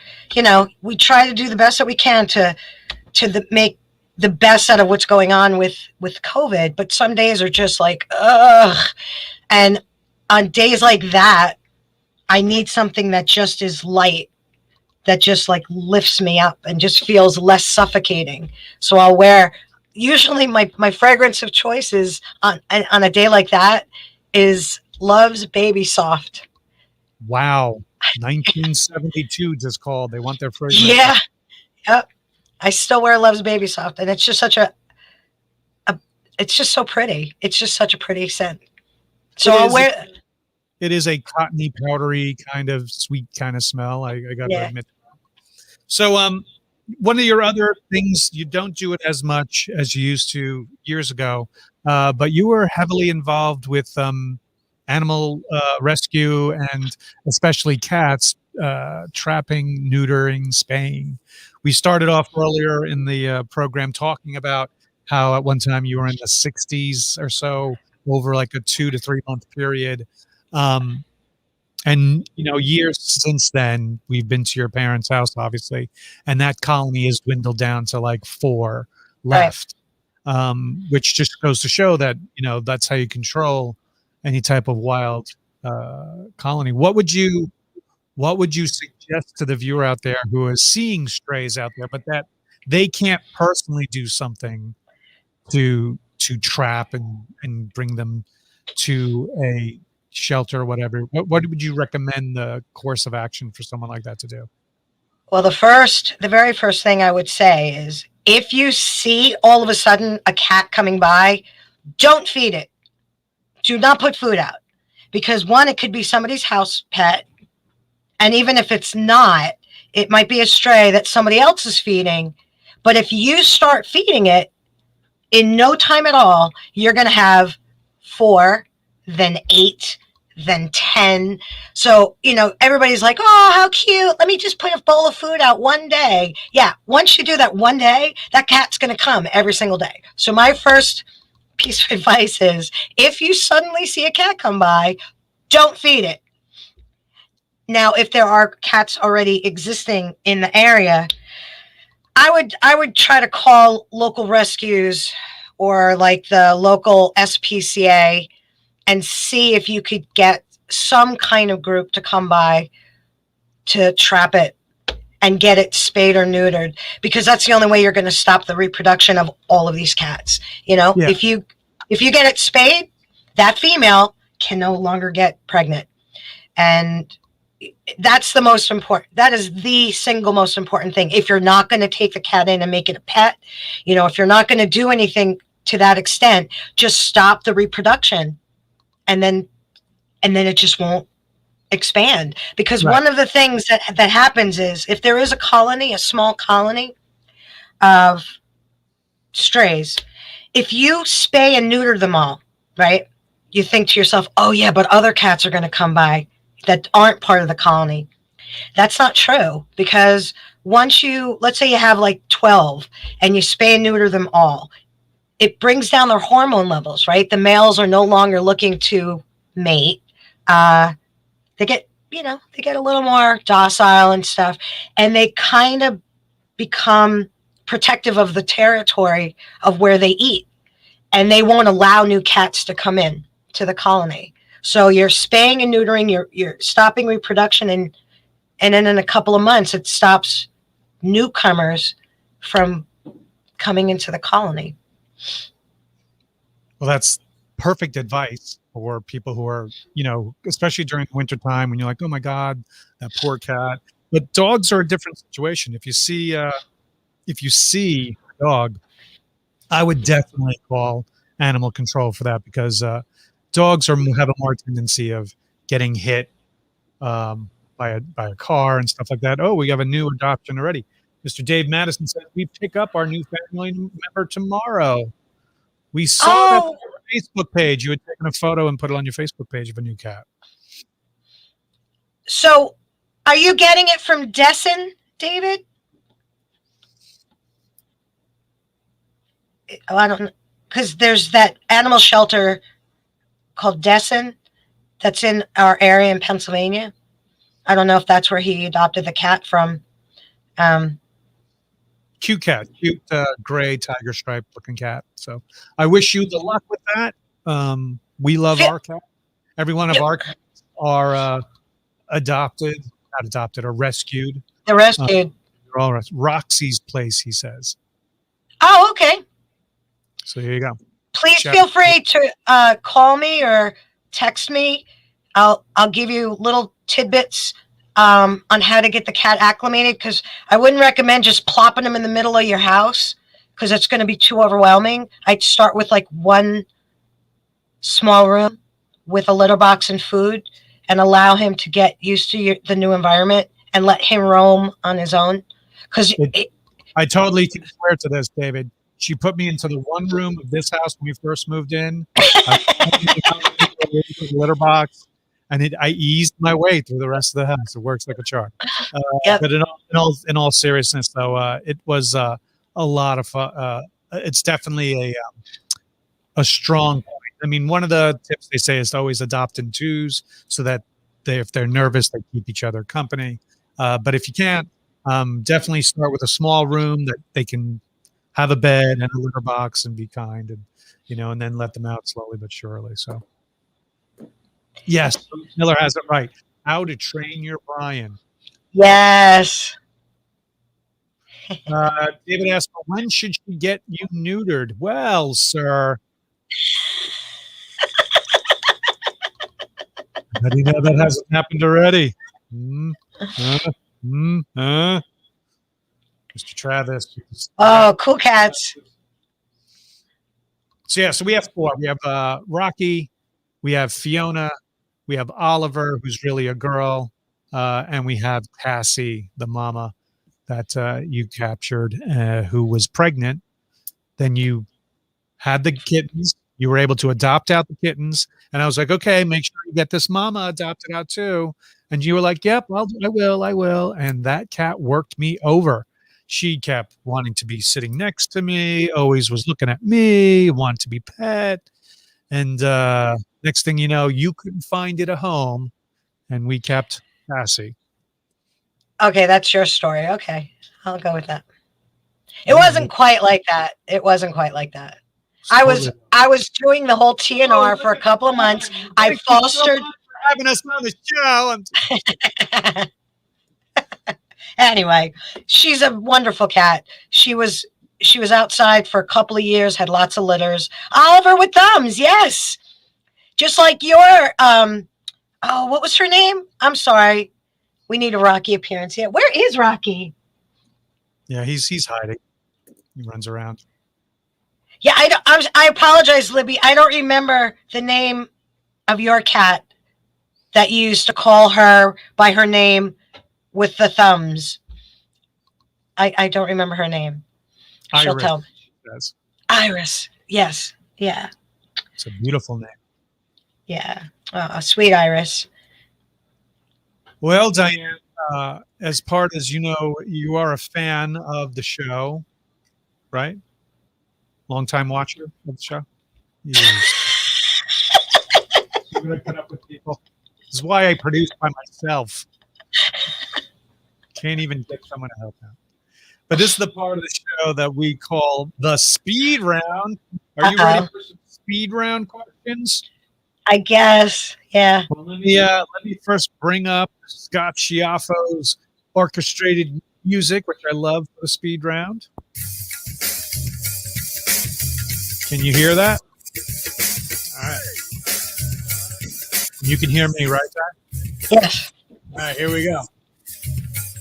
we try to do the best that we can to make the best out of what's going on with COVID, but some days are just like, ugh. And on days like that, I need something that just is light, that just like lifts me up and just feels less suffocating. So I'll wear, usually my fragrance of choice is on a day like that is Love's Baby Soft. Wow. 1972 just called. They want their fragrance. Yeah. Yep. I still wear Love's Baby Soft, and it's just such it's just so pretty. It's just such a pretty scent. So I'll wear. It is a cottony, powdery kind of sweet kind of smell. I got to admit. So, one of your other things, you don't do it as much as you used to years ago, but you were heavily involved with animal rescue and especially cats, trapping, neutering, spaying. We started off earlier in the program talking about how at one time you were in the 60s or so over like a 2 to 3 month period. And, years since then, we've been to your parents' house, obviously, and that colony has dwindled down to like 4 left, which just goes to show that, that's how you control any type of wild colony. What would you suggest to the viewer out there who is seeing strays out there, but that they can't personally do something to trap and bring them to a shelter or whatever? What would you recommend the course of action for someone like that to do? Well, the very first thing I would say is if you see all of a sudden a cat coming by, don't feed it. Do not put food out, because one, it could be somebody's house pet. And even if it's not, it might be a stray that somebody else is feeding. But if you start feeding it, in no time at all, you're going to have 4, then 8, then 10. So, everybody's like, oh, how cute. Let me just put a bowl of food out one day. Yeah, once you do that one day, that cat's going to come every single day. So my first piece of advice is if you suddenly see a cat come by, don't feed it. Now, if there are cats already existing in the area, I would try to call local rescues or like the local SPCA and see if you could get some kind of group to come by to trap it and get it spayed or neutered, because that's the only way you're going to stop the reproduction of all of these cats. You know, Yeah. if you get it spayed, that female can no longer get pregnant. And that's the most important. That is the single most important thing. If you're not going to take the cat in and make it a pet, you know, if you're not going to do anything to that extent, just stop the reproduction, and then it just won't expand. Because Right. one of the things that happens is, if there is a colony, a small colony of strays, if you spay and neuter them all, right, you think to yourself, oh yeah, but other cats are going to come by that aren't part of the colony. That's not true, because once let's say you have like 12 and you spay and neuter them all, it brings down their hormone levels, right? The males are no longer looking to mate. They get a little more docile and stuff, and they kind of become protective of the territory of where they eat, and they won't allow new cats to come in to the colony. So you're spaying and neutering, you're stopping reproduction, and then in a couple of months it stops newcomers from coming into the colony. Well, that's perfect advice for people who are, especially during the winter time when you're like, oh my God, that poor cat. But dogs are a different situation. If you see a dog, I would definitely call animal control for that, because dogs have a more tendency of getting hit by a car and stuff like that. Oh, we have a new adoption already. Mr. Dave Madison said we pick up our new family member tomorrow. We saw that on your Facebook page. You had taken a photo and put it on your Facebook page of a new cat. So, are you getting it from Dessin, David? Oh, I don't know, because there's that animal shelter called Dessin that's in our area in Pennsylvania. I don't know if that's where he adopted the cat from. Cute cat, cute gray tiger stripe looking cat. So I wish you the luck with that. We love our cat. Every one of our cats are not adopted, or rescued. They're rescued. They're all Roxy's place, he says. Oh, okay. So here you go. Please feel free to call me or text me. I'll give you little tidbits on how to get the cat acclimated, because I wouldn't recommend just plopping them in the middle of your house, because it's going to be too overwhelming. I'd start with like one small room with a litter box and food, and allow him to get used to the new environment and let him roam on his own. Because I totally can swear to this, David. She put me into the one room of this house when we first moved in. Litter box, and I eased my way through the rest of the house. It works like a charm. Yep. But in all seriousness, though, it was a lot of fun. It's definitely a strong point. I mean, one of the tips they say is to always adopt in twos, so that if they're nervous, they keep each other company. But if you can't, definitely start with a small room that they can have a bed and a litter box and be kind, and and then let them out slowly but surely. So yes, Miller has it right. How to Train Your Brian. Yes. David asked, when should she get you neutered? Well, sir, how do you know that hasn't happened already? Mr. Travis. Oh, cool cats. So yeah, so we have four. We have Rocky, we have Fiona, we have Oliver, who's really a girl, and we have Cassie, the mama that you captured, who was pregnant. Then you had the kittens. You were able to adopt out the kittens, and I was like, okay, make sure you get this mama adopted out too. And you were like, yep, I will. And that cat worked me over. She kept wanting to be sitting next to me, always was looking at me, wanted to be pet. And next thing you know, you couldn't find it a home, and we kept Cassie. Okay, that's your story. Okay, I'll go with that. It wasn't quite like that. I was doing the whole TNR for a couple of months. I fostered. Having us on the show. Anyway, she's a wonderful cat. She was outside for a couple of years, had lots of litters. Oliver with thumbs, yes. Just like your what was her name? I'm sorry. We need a Rocky appearance here. Where is Rocky? Yeah, he's hiding. He runs around. Yeah, I apologize, Libby. I don't remember the name of your cat that you used to call her by her name with the thumbs. I don't remember her name. Iris. She'll tell me. Yes. Iris. Yes. Yeah. It's a beautiful name. Yeah. Sweet Iris. Well, Diane, as part as you know, you are a fan of the show, right? Long-time watcher of the show. Yes. You're gonna put up with people. This is why I produce by myself. Can't even get someone to help out. But this is the part of the show that we call the speed round. Are you ready for some speed round questions? I guess, yeah. Well, let me first bring up Scott Schiaffo's orchestrated music, which I love for the speed round. Can you hear that? All right. You can hear me, right, Ty? Yes. All right, here we go.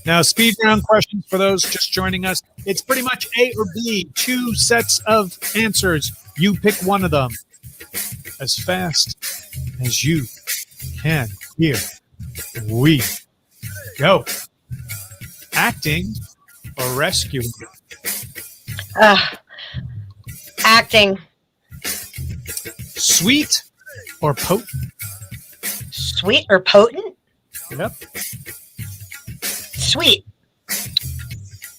Now, speed round questions for those just joining us. It's pretty much A or B, 2 sets of answers. You pick one of them as fast as you can. Here we go. Acting or rescuing? Acting. Sweet or potent? Sweet or potent? Yep. Sweet.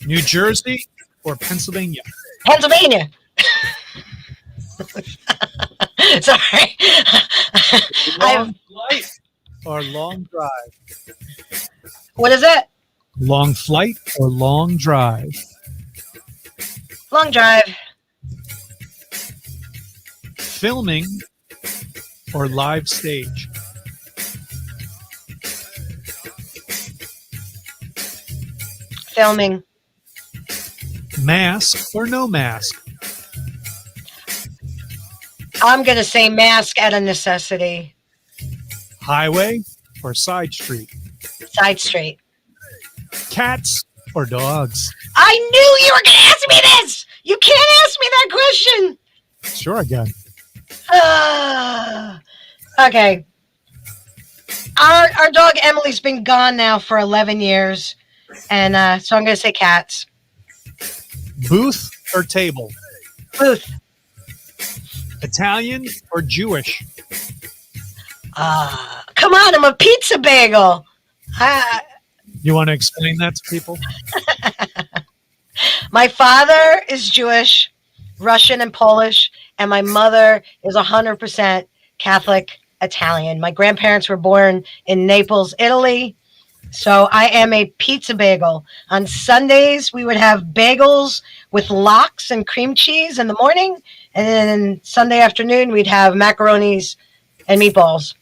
New Jersey or Pennsylvania? Pennsylvania. Sorry. Long flight or long drive? What is it? Long flight or long drive? Long drive. Filming or live stage? Filming. Mask or no mask? I'm going to say mask out of necessity. Highway or side street? Side street. Cats or dogs? I knew you were going to ask me this. You can't ask me that question. Sure, I can. Okay. Our dog Emily's been gone now for 11 years. And so I'm going to say cats. Booth or table? Booth. Italian or Jewish? Come on, I'm a pizza bagel. You want to explain that to people? My father is Jewish, Russian, and Polish, and my mother is 100% Catholic Italian. My grandparents were born in Naples, Italy. So I am a pizza bagel. On Sundays, we would have bagels with lox and cream cheese in the morning. And then Sunday afternoon, we'd have macaronis and meatballs.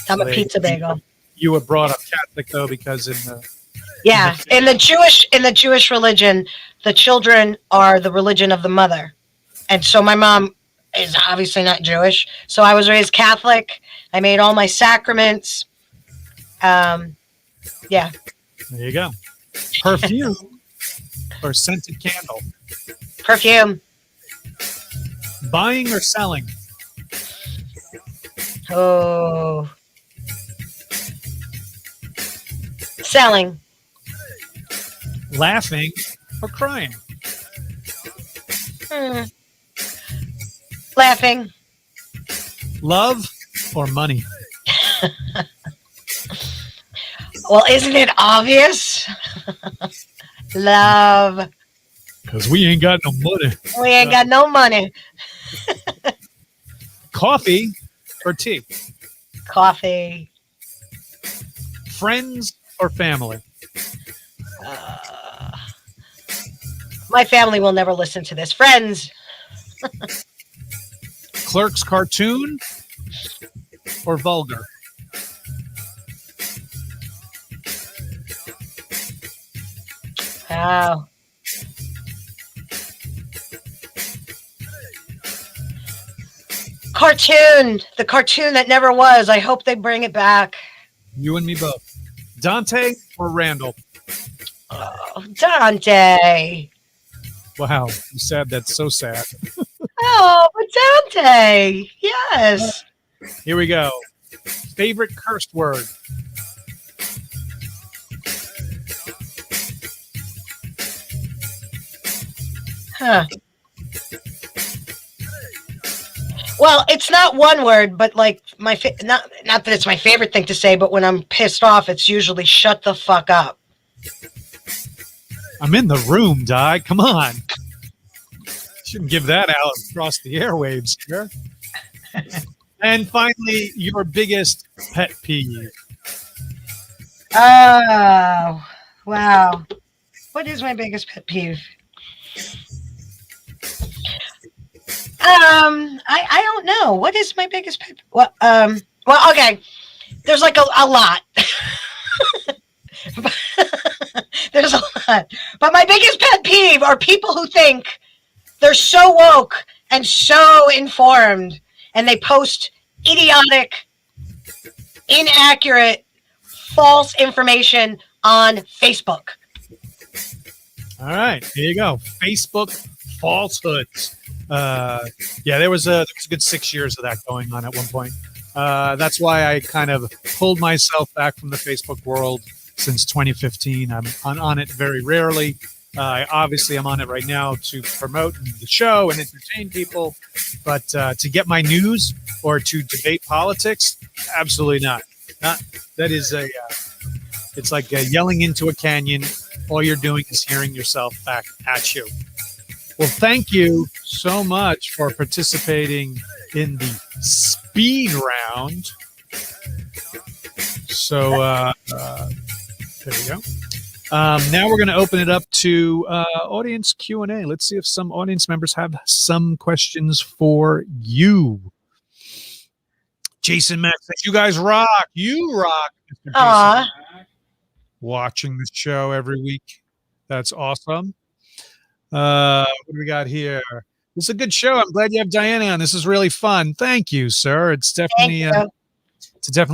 I'm a pizza bagel. You were brought up Catholic, though, because in the Jewish religion, the children are the religion of the mother. And so my mom is obviously not Jewish. So I was raised Catholic. I made all my sacraments. Yeah. There you go. Perfume or scented candle? Perfume. Buying or selling? Oh. Selling. Laughing or crying? Laughing. Love or money? Well, isn't it obvious? Love. Because we ain't got no money. We ain't got no money. Coffee or tea? Coffee. Friends or family? My family will never listen to this. Friends. Clerks cartoon or vulgar? Wow. Cartoon. The cartoon that never was. I hope they bring it back. You and me both. Dante or Randall? Oh, Dante. Wow, you said that's so sad. Oh, but Dante. Yes. Here we go. Favorite cursed word? Huh. Well, it's not one word, but like not that it's my favorite thing to say, but when I'm pissed off, it's usually shut the fuck up. I'm in the room, Di. Come on. Shouldn't give that out across the airwaves here. And finally, your biggest pet peeve. Oh, wow. What is my biggest pet peeve? I don't know. What is my biggest pet? Well, okay. There's like a lot. There's a lot. But my biggest pet peeve are people who think they're so woke and so informed, and they post idiotic, inaccurate, false information on Facebook. All right, here you go. Facebook falsehoods. There was a good 6 years of that going on at one point. That's why I kind of pulled myself back from the Facebook world since 2015. I'm on it very rarely. Obviously, I'm on it right now to promote the show and entertain people, but to get my news or to debate politics, absolutely not. That is it's like yelling into a canyon. All you're doing is hearing yourself back at you. Well, thank you so much for participating in the speed round. So there we go. Now we're going to open it up to audience Q&A. Let's see if some audience members have some questions for you. Jason Mack says, "You guys rock. You rock, Mr. Jason Mack. Watching the show every week. That's awesome. What do we got here? This is a good show. I'm glad you have Diana on. This is really fun. Thank you, sir. It's definitely a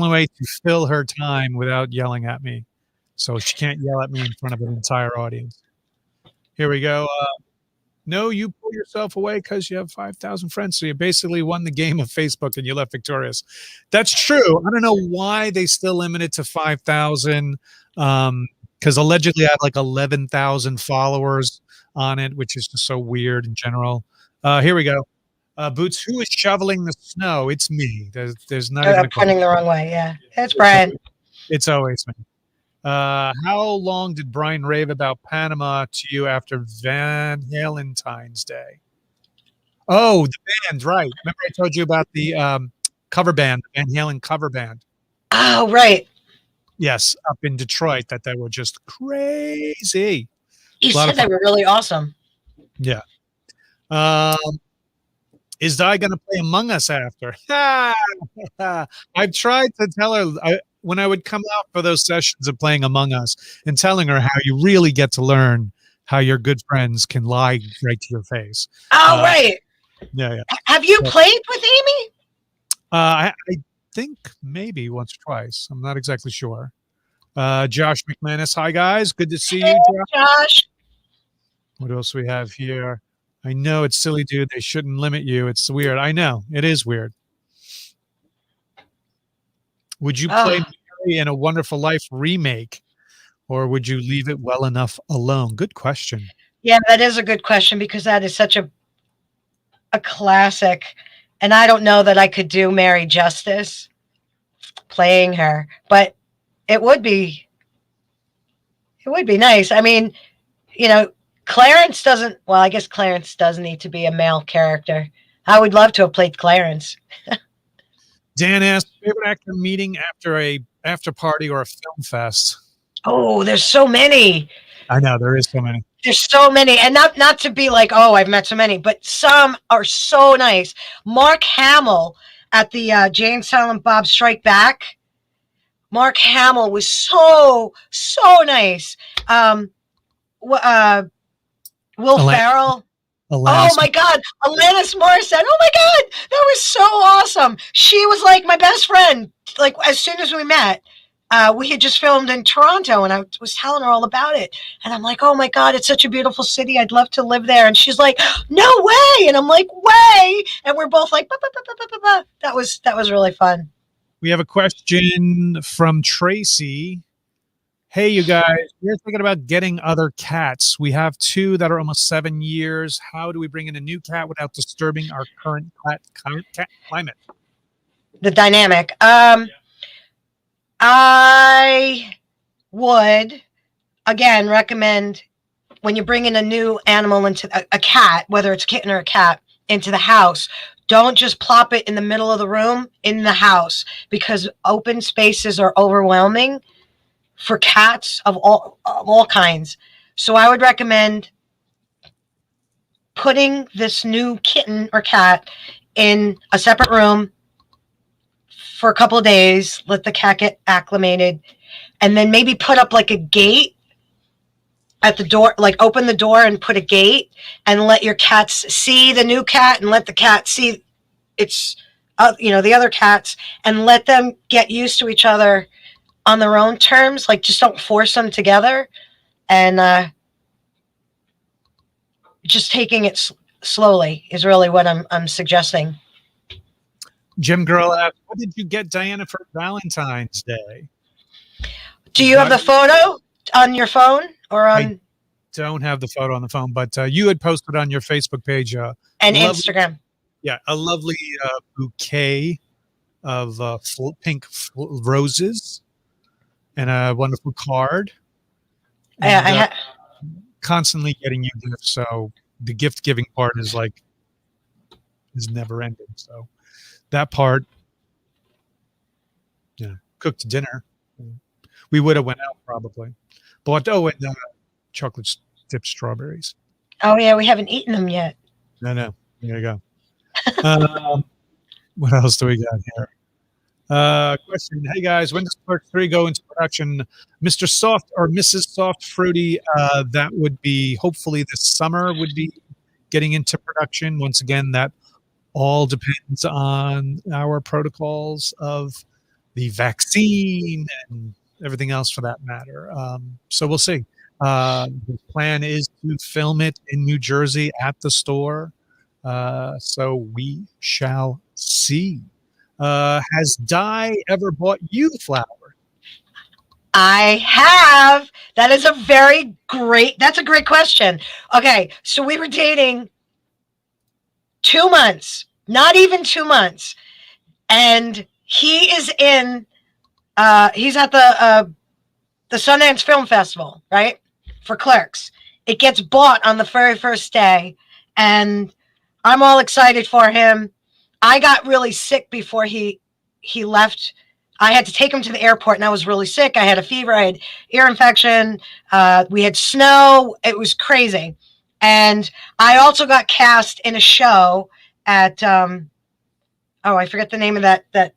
way to fill her time without yelling at me. So she can't yell at me in front of an entire audience. Here we go. No, you pull yourself away because you have 5,000 friends. So you basically won the game of Facebook and you left victorious. That's true. I don't know why they still limit it to 5,000. Because allegedly I have like 11,000 followers on it, which is just so weird in general. Here we go. Boots, who is shoveling the snow? It's me. There's not even I'm pointing the wrong way. Yeah, it's Brian. It's always me. How long did Brian rave about Panama to you after Van Halentine's Day? Oh, the band, right. Remember I told you about the cover band, the Van Halen cover band. Oh, right. Yes, up in Detroit, that they were just crazy. You said they were really awesome. Yeah. Is Di going to play Among Us after? I've tried to tell her when I would come out for those sessions of playing Among Us and telling her how you really get to learn how your good friends can lie right to your face. Oh, right. Yeah. Have you played with Amy? I think maybe once or twice. I'm not exactly sure. Josh McManus. Hi, guys. Good to see you, Josh. What else we have here? I know it's silly, dude. They shouldn't limit you. It's weird. I know. It is weird. Would you play Mary in A Wonderful Life remake, or would you leave it well enough alone? Good question. Yeah, that is a good question because that is such a classic. And I don't know that I could do Mary justice playing her, but it would be nice. I mean, Clarence doesn't, well, I guess Clarence does need to be a male character. I would love to have played Clarence. Dan asked, favorite actor meeting after a after party or a film fest? Oh, there's so many. I know there is so many. There's so many, and not to be like, oh, I've met so many, but some are so nice. Mark Hamill at the Jane Silent Bob Strike Back. Mark Hamill was so nice. Will Ferrell. Alanis. Oh my God, Alanis Morissette. Oh my God, that was so awesome. She was like my best friend. Like as soon as we met, we had just filmed in Toronto, and I was telling her all about it. And I'm like, oh my God, it's such a beautiful city. I'd love to live there. And she's like, no way. And I'm like, way. And we're both like, bah, bah, bah, bah, bah, bah. That was really fun. We have a question from Tracy. Hey, you guys, we're thinking about getting other cats. We have 2 that are almost 7 years. How do we bring in a new cat without disturbing our current cat climate? The dynamic. I would, again, recommend when you bring in a new animal into a cat, whether it's a kitten or a cat, into the house, don't just plop it in the middle of the room in the house, because open spaces are overwhelming for cats of all kinds. So I would recommend putting this new kitten or cat in a separate room for a couple of days, let the cat get acclimated, and then maybe put up like a gate at the door, like open the door and put a gate, and let your cats see the new cat and let the cat see its, the other cats, and let them get used to each other on their own terms. Like just don't force them together, and just taking it slowly is really what I'm suggesting. Jim Girl asked, what did you get Diana for Valentine's Day? Do you have the photo on your phone or on? I don't have the photo on the phone, but you had posted on your Facebook page and Instagram. Yeah, a lovely bouquet of pink roses and a wonderful card. And, constantly getting you gifts, so the gift giving part is never ending. So that part, cooked dinner. We would have went out probably. Bought and chocolate dipped strawberries. Oh yeah, we haven't eaten them yet. No. There you go. What else do we got here? Question. Hey guys, when does Part 3 go into production? Mr. Soft or Mrs. Soft Fruity, that would be hopefully this summer would be getting into production. Once again, that all depends on our protocols of the vaccine and everything else for that matter. So we'll see. The plan is to film it in New Jersey at the store. So we shall see. Has Di ever bought you flowers? I have. That is that's a great question. Okay, so we were dating 2 months, not even 2 months. And he is he's at the Sundance Film Festival, right? For Clerks. It gets bought on the very first day. And I'm all excited for him. I got really sick before he left. I had to take him to the airport, and I was really sick. I had a fever. I had ear infection. We had snow. It was crazy. And I also got cast in a show at, I forget the name of that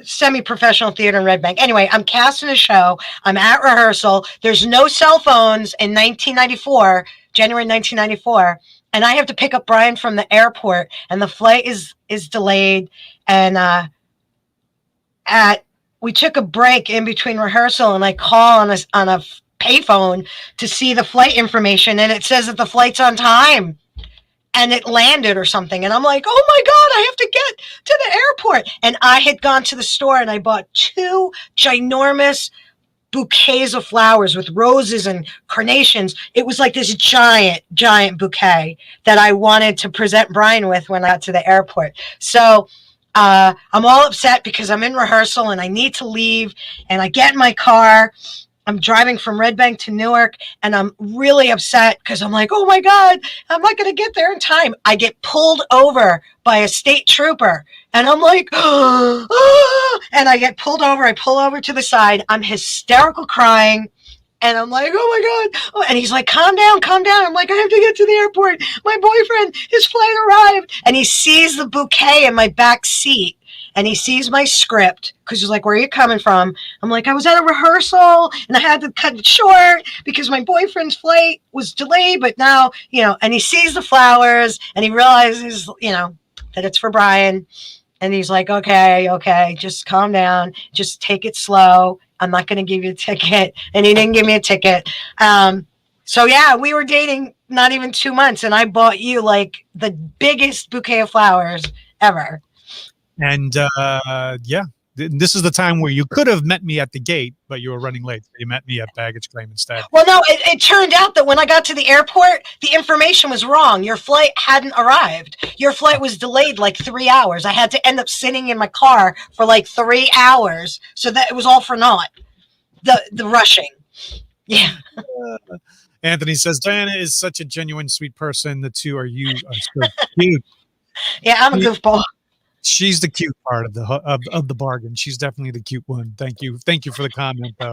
semi-professional theater in Red Bank. Anyway, I'm cast in a show. I'm at rehearsal. There's no cell phones in January 1994. And I have to pick up Brian from the airport, and the flight is delayed. And we took a break in between rehearsal, and I call on a payphone to see the flight information, and it says that the flight's on time and it landed or something. And I'm like, oh my God, I have to get to the airport. And I had gone to the store and I bought 2 ginormous bouquets of flowers with roses and carnations. It was like this giant bouquet that I wanted to present Brian with when I got to the airport. So I'm all upset because I'm in rehearsal and I need to leave, and I get in my car. I'm driving from Red Bank to Newark, and I'm really upset because I'm like, oh my God, I'm not going to get there in time. I get pulled over by a state trooper, and I'm like, and I get pulled over. I pull over to the side. I'm hysterical crying. And I'm like, oh my God. Oh, and he's like, calm down, calm down. I'm like, I have to get to the airport. My boyfriend, his flight arrived. And he sees the bouquet in my back seat. And he sees my script because he's like, where are you coming from? I'm like, I was at a rehearsal and I had to cut it short because my boyfriend's flight was delayed. But now, and he sees the flowers and he realizes, that it's for Brian. And he's like, okay, just calm down. Just take it slow. I'm not going to give you a ticket. And he didn't give me a ticket. So, yeah, we were dating not even 2 months. And I bought you like the biggest bouquet of flowers ever. And yeah, this is the time where you could have met me at the gate, but you were running late. So you met me at baggage claim instead. Well, no, it turned out that when I got to the airport, the information was wrong. Your flight hadn't arrived. Your flight was delayed like 3 hours. I had to end up sitting in my car for like 3 hours. So that it was all for naught. The rushing. Yeah. Anthony says, Diana is such a genuine, sweet person. The two are so cute. Yeah, I'm a goofball. She's the cute part of the bargain. She's definitely the cute one. Thank you for the comment, though.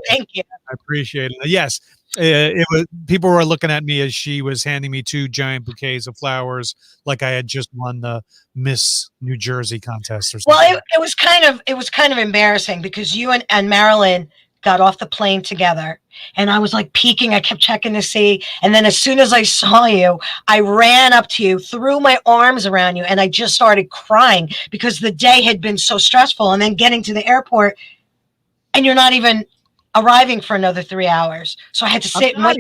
Thank you. I appreciate it. Yes, it was. People were looking at me as she was handing me 2 giant bouquets of flowers, like I had just won the Miss New Jersey contest or something. Well, it was kind of embarrassing because you and Marilyn got off the plane together. And I was like peeking. I kept checking to see. And then as soon as I saw you, I ran up to you, threw my arms around you, and I just started crying because the day had been so stressful. And then getting to the airport, and you're not even arriving for another 3 hours. So I had to sit and wait.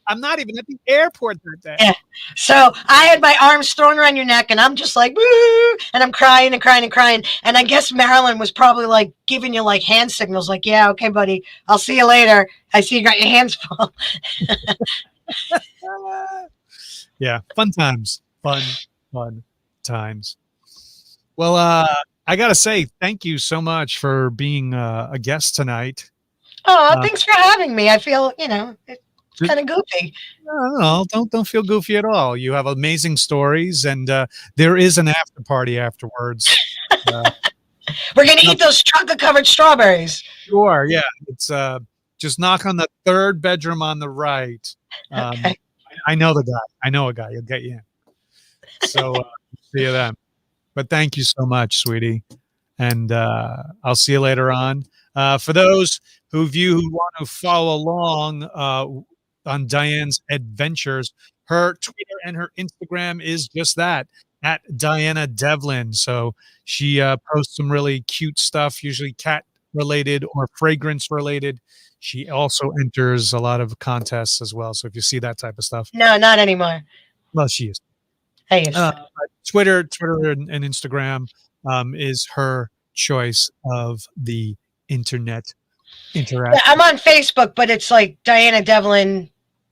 I'm not even at the airport that day. Yeah. So I had my arms thrown around your neck and I'm just like, woo, and I'm crying and crying and crying. And I guess Marilyn was probably like giving you like hand signals, like, yeah, okay, buddy, I'll see you later. I see you got your hands full. Yeah. Fun times. Fun times. Well, I got to say, thank you so much for being a guest tonight. Oh, thanks for having me. I feel, it's kind of goofy. No, don't feel goofy at all. You have amazing stories, and there is an after party afterwards. We're gonna eat those chocolate-covered strawberries. Sure, yeah. It's just knock on the 3rd bedroom on the right. Okay. I know the guy. I know a guy. He'll get you in. So see you then. But thank you so much, sweetie, and I'll see you later on. For those who want to follow along on Diane's adventures, her Twitter and her Instagram is just that, at Diana Devlin. So she posts some really cute stuff, usually cat related or fragrance related. She also enters a lot of contests as well. So if you see that type of stuff. No, not anymore. Well, she is. I used to. Twitter and Instagram is her choice of the internet interaction. Yeah, I'm on Facebook, but it's like Diana Devlin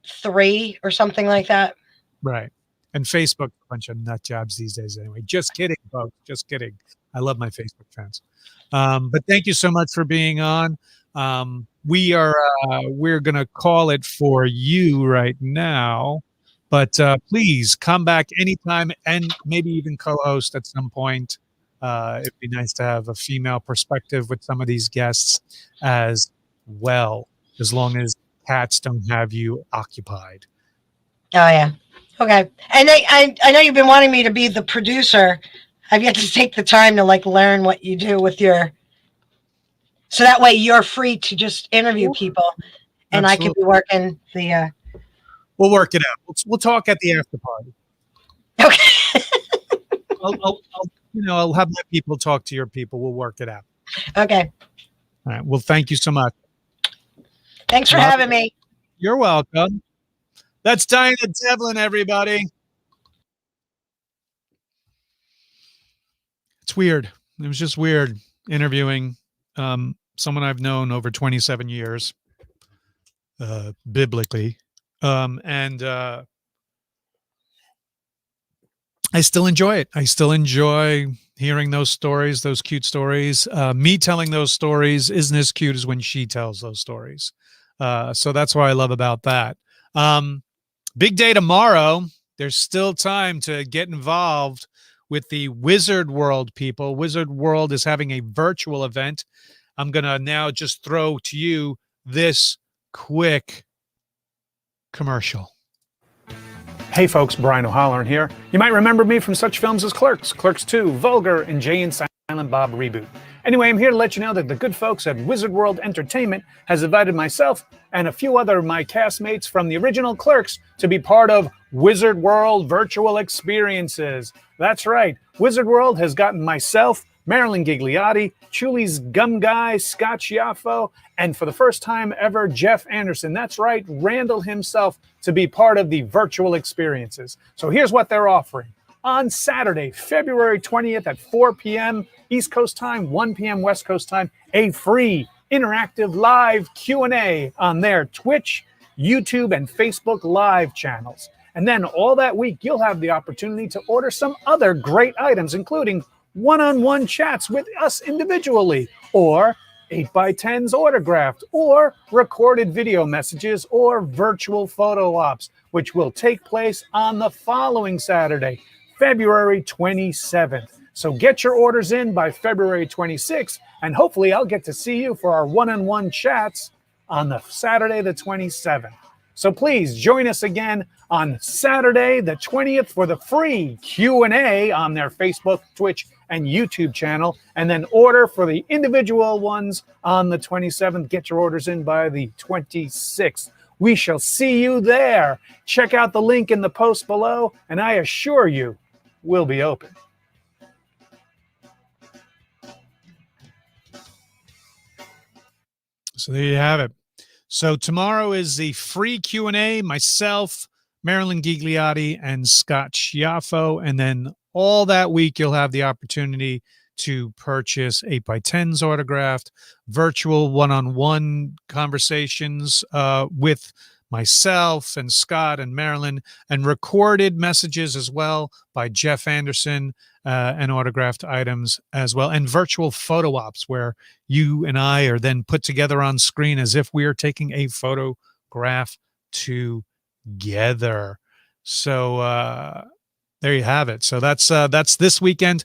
3 or something like that. Right. And Facebook, a bunch of nut jobs these days anyway. Just kidding, folks. Just kidding. I love my Facebook fans. But thank you so much for being on. We're going to call it for you right now. But please come back anytime and maybe even co-host at some point. It'd be nice to have a female perspective with some of these guests as well, as long as cats don't have you occupied. Oh, yeah. Okay. And I know you've been wanting me to be the producer. I've yet to take the time to like learn what you do with so that way you're free to just interview people and Absolutely. I can be working the. We'll work it out. We'll talk at the after party. Okay. I'll have my people talk to your people. We'll work it out. Okay. All right. Well, thank you so much. Thanks for having me. You're welcome. That's Diana Devlin, everybody. It's weird. It was just weird interviewing someone I've known over 27 years, biblically. And I still enjoy it. I still enjoy hearing those stories, those cute stories. Me telling those stories isn't as cute as when she tells those stories. So that's what I love about that. Big day tomorrow. There's still time to get involved with the Wizard World people. Wizard World is having a virtual event. I'm going to now just throw to you this quick commercial. Hey folks, Brian O'HalloRANT here. You might remember me from such films as Clerks, Clerks 2, Vulgar, and Jay and Silent Bob Reboot. Anyway, I'm here to let you know that the good folks at Wizard World Entertainment has invited myself and a few other of my castmates from the original Clerks to be part of Wizard World Virtual Experiences. That's right, Wizard World has gotten myself, Marilyn Gigliotti, Chuli's Gum Guy, Scott Schiaffo, and for the first time ever, Jeff Anderson. That's right, Randall himself, to be part of the virtual experiences. So here's what they're offering. On Saturday, February 20th at 4 p.m. East Coast time, 1 p.m. West Coast time, a free interactive live Q&A on their Twitch, YouTube, and Facebook live channels. And then all that week, you'll have the opportunity to order some other great items, including one-on-one chats with us individually, or 8x10s autographed, or recorded video messages, or virtual photo ops, which will take place on the following Saturday, February 27th. So get your orders in by February 26th, and hopefully I'll get to see you for our one-on-one chats on the Saturday the 27th. So please join us again on Saturday the 20th for the free Q&A on their Facebook, Twitch, and YouTube channel, and then order for the individual ones on the 27th. Get your orders in by the 26th. We shall see you there. Check out the link in the post below, and I assure you, we'll be open. So there you have it. So tomorrow is the free Q&A, myself, Marilyn Gigliotti, and Scott Schiaffo. And then all that week, you'll have the opportunity to purchase 8x10s autographed, virtual one-on-one conversations with myself and Scott and Marilyn, and recorded messages as well by Jeff Anderson, and autographed items as well, and virtual photo ops where you and I are then put together on screen as if we are taking a photograph together. So there you have it. So that's this weekend.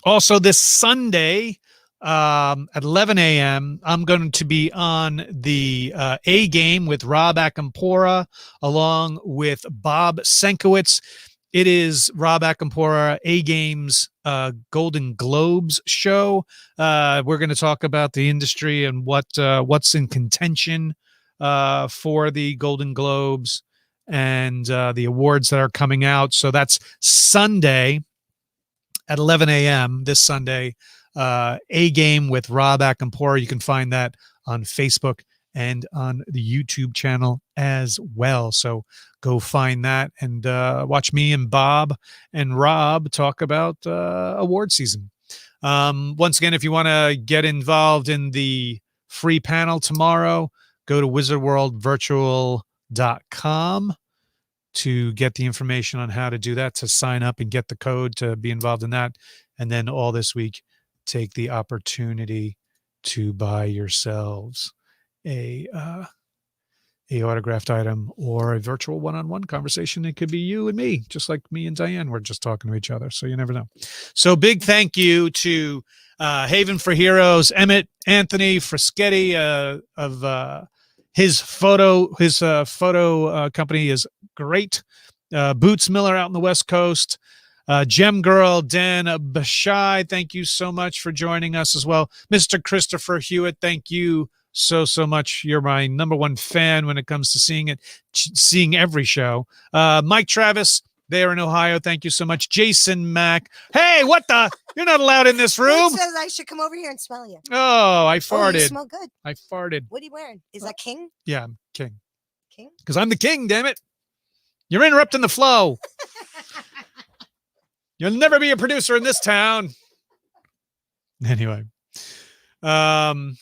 Also this Sunday at 11 a.m., I'm going to be on the A Game with Rob Akampora along with Bob Senkowitz. It is Rob Akampora A Game's Golden Globes show. We're going to talk about the industry and what's in contention for the Golden Globes and the awards that are coming out. So that's Sunday at 11 a.m. this Sunday. A Game with Rob Akampora. You can find that on Facebook and on the YouTube channel as well. So go find that and watch me and Bob and Rob talk about award season. Once again, if you want to get involved in the free panel tomorrow, go to wizardworldvirtual.com to get the information on how to do that, to sign up and get the code to be involved in that. And then all this week, take the opportunity to buy yourselves a autographed item or a virtual one-on-one conversation. It could be you and me, just like me and Diane. We're just talking to each other, so you never know. So big thank you to Haven for Heroes, Emmett Anthony Fraschetti of his photo company is great. Boots Miller out in the West Coast. Gem Girl, Dan Bashai, thank you so much for joining us as well. Mr. Christopher Hewitt, thank you so much. You're my number one fan when it comes to seeing every show. Mike Travis, there in Ohio, thank you so much. Jason Mack. Hey, what the? You're not allowed in this room. He says I should come over here and smell you. Oh, I farted. Oh, you smell good. I farted. What are you wearing? Is that King? Yeah, I'm King. King? Because I'm the king, damn it. You're interrupting the flow. You'll never be a producer in this town. Anyway, I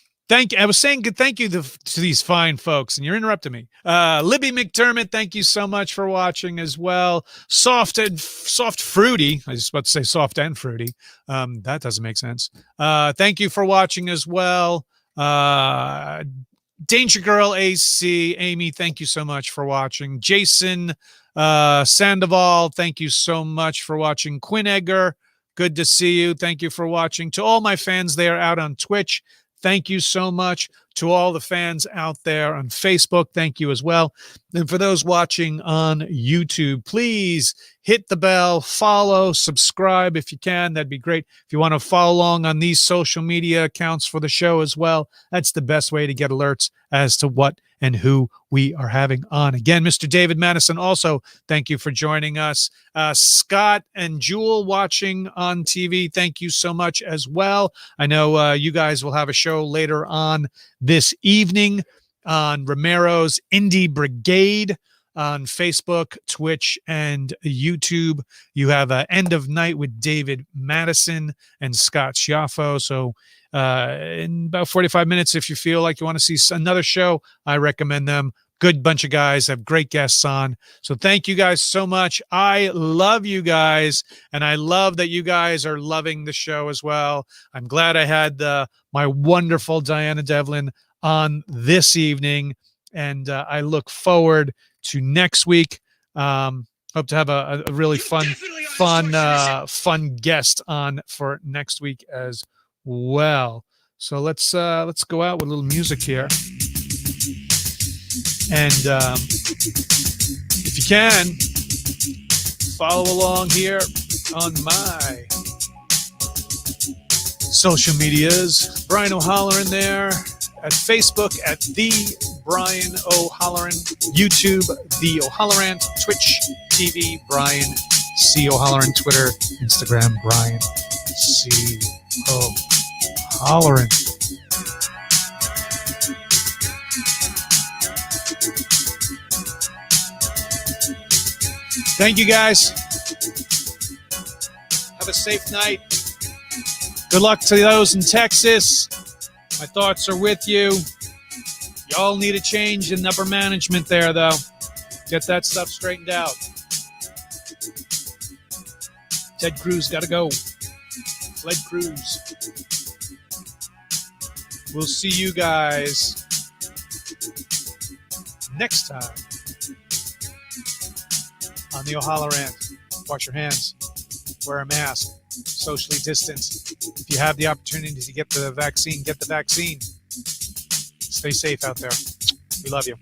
was saying good thank you to these fine folks, and you're interrupting me. Libby McDermott, thank you so much for watching as well. Soft Fruity. I was about to say soft and fruity. That doesn't make sense. Thank you for watching as well. Danger Girl AC, Amy, thank you so much for watching. Jason Sandoval, thank you so much for watching. Quinn Edgar, good to see you. Thank you for watching. To all my fans there out on Twitch, thank you so much. To all the fans out there on Facebook, thank you as well. And for those watching on YouTube, please hit the bell, follow, subscribe if you can. That'd be great. If you want to follow along on these social media accounts for the show as well, that's the best way to get alerts as to what and who we are having on. Again, Mr. David Madison, also, thank you for joining us. Scott and Jewel watching on TV, thank you so much as well. I know you guys will have a show later on this evening on Romero's Indie Brigade on Facebook, Twitch, and YouTube. You have End of Night with David Madison and Scott Schiaffo. So in about 45 minutes, if you feel like you want to see another show, I recommend them. Good bunch of guys, have great guests on. So thank you guys so much. I love you guys, and I love that you guys are loving the show as well. I'm glad I had my wonderful Diana Devlin on this evening, and I look forward to next week. Hope to have a really fun guest on for next week as well. So let's go out with a little music here. And if you can, follow along here on my social medias. Brian O'HalloRANT there at Facebook at The Brian O'HalloRANT, YouTube, The O'HalloRANT, Twitch TV, Brian C. O'HalloRANT, Twitter, Instagram, Brian C. O'HalloRANT. Thank you, guys. Have a safe night. Good luck to those in Texas. My thoughts are with you. Y'all need a change in upper management there, though. Get that stuff straightened out. Ted Cruz got to go. Ted Cruz. We'll see you guys next time on the O'HalloRANT. Wash your hands. Wear a mask. Socially distance. If you have the opportunity to get the vaccine, get the vaccine. Stay safe out there. We love you.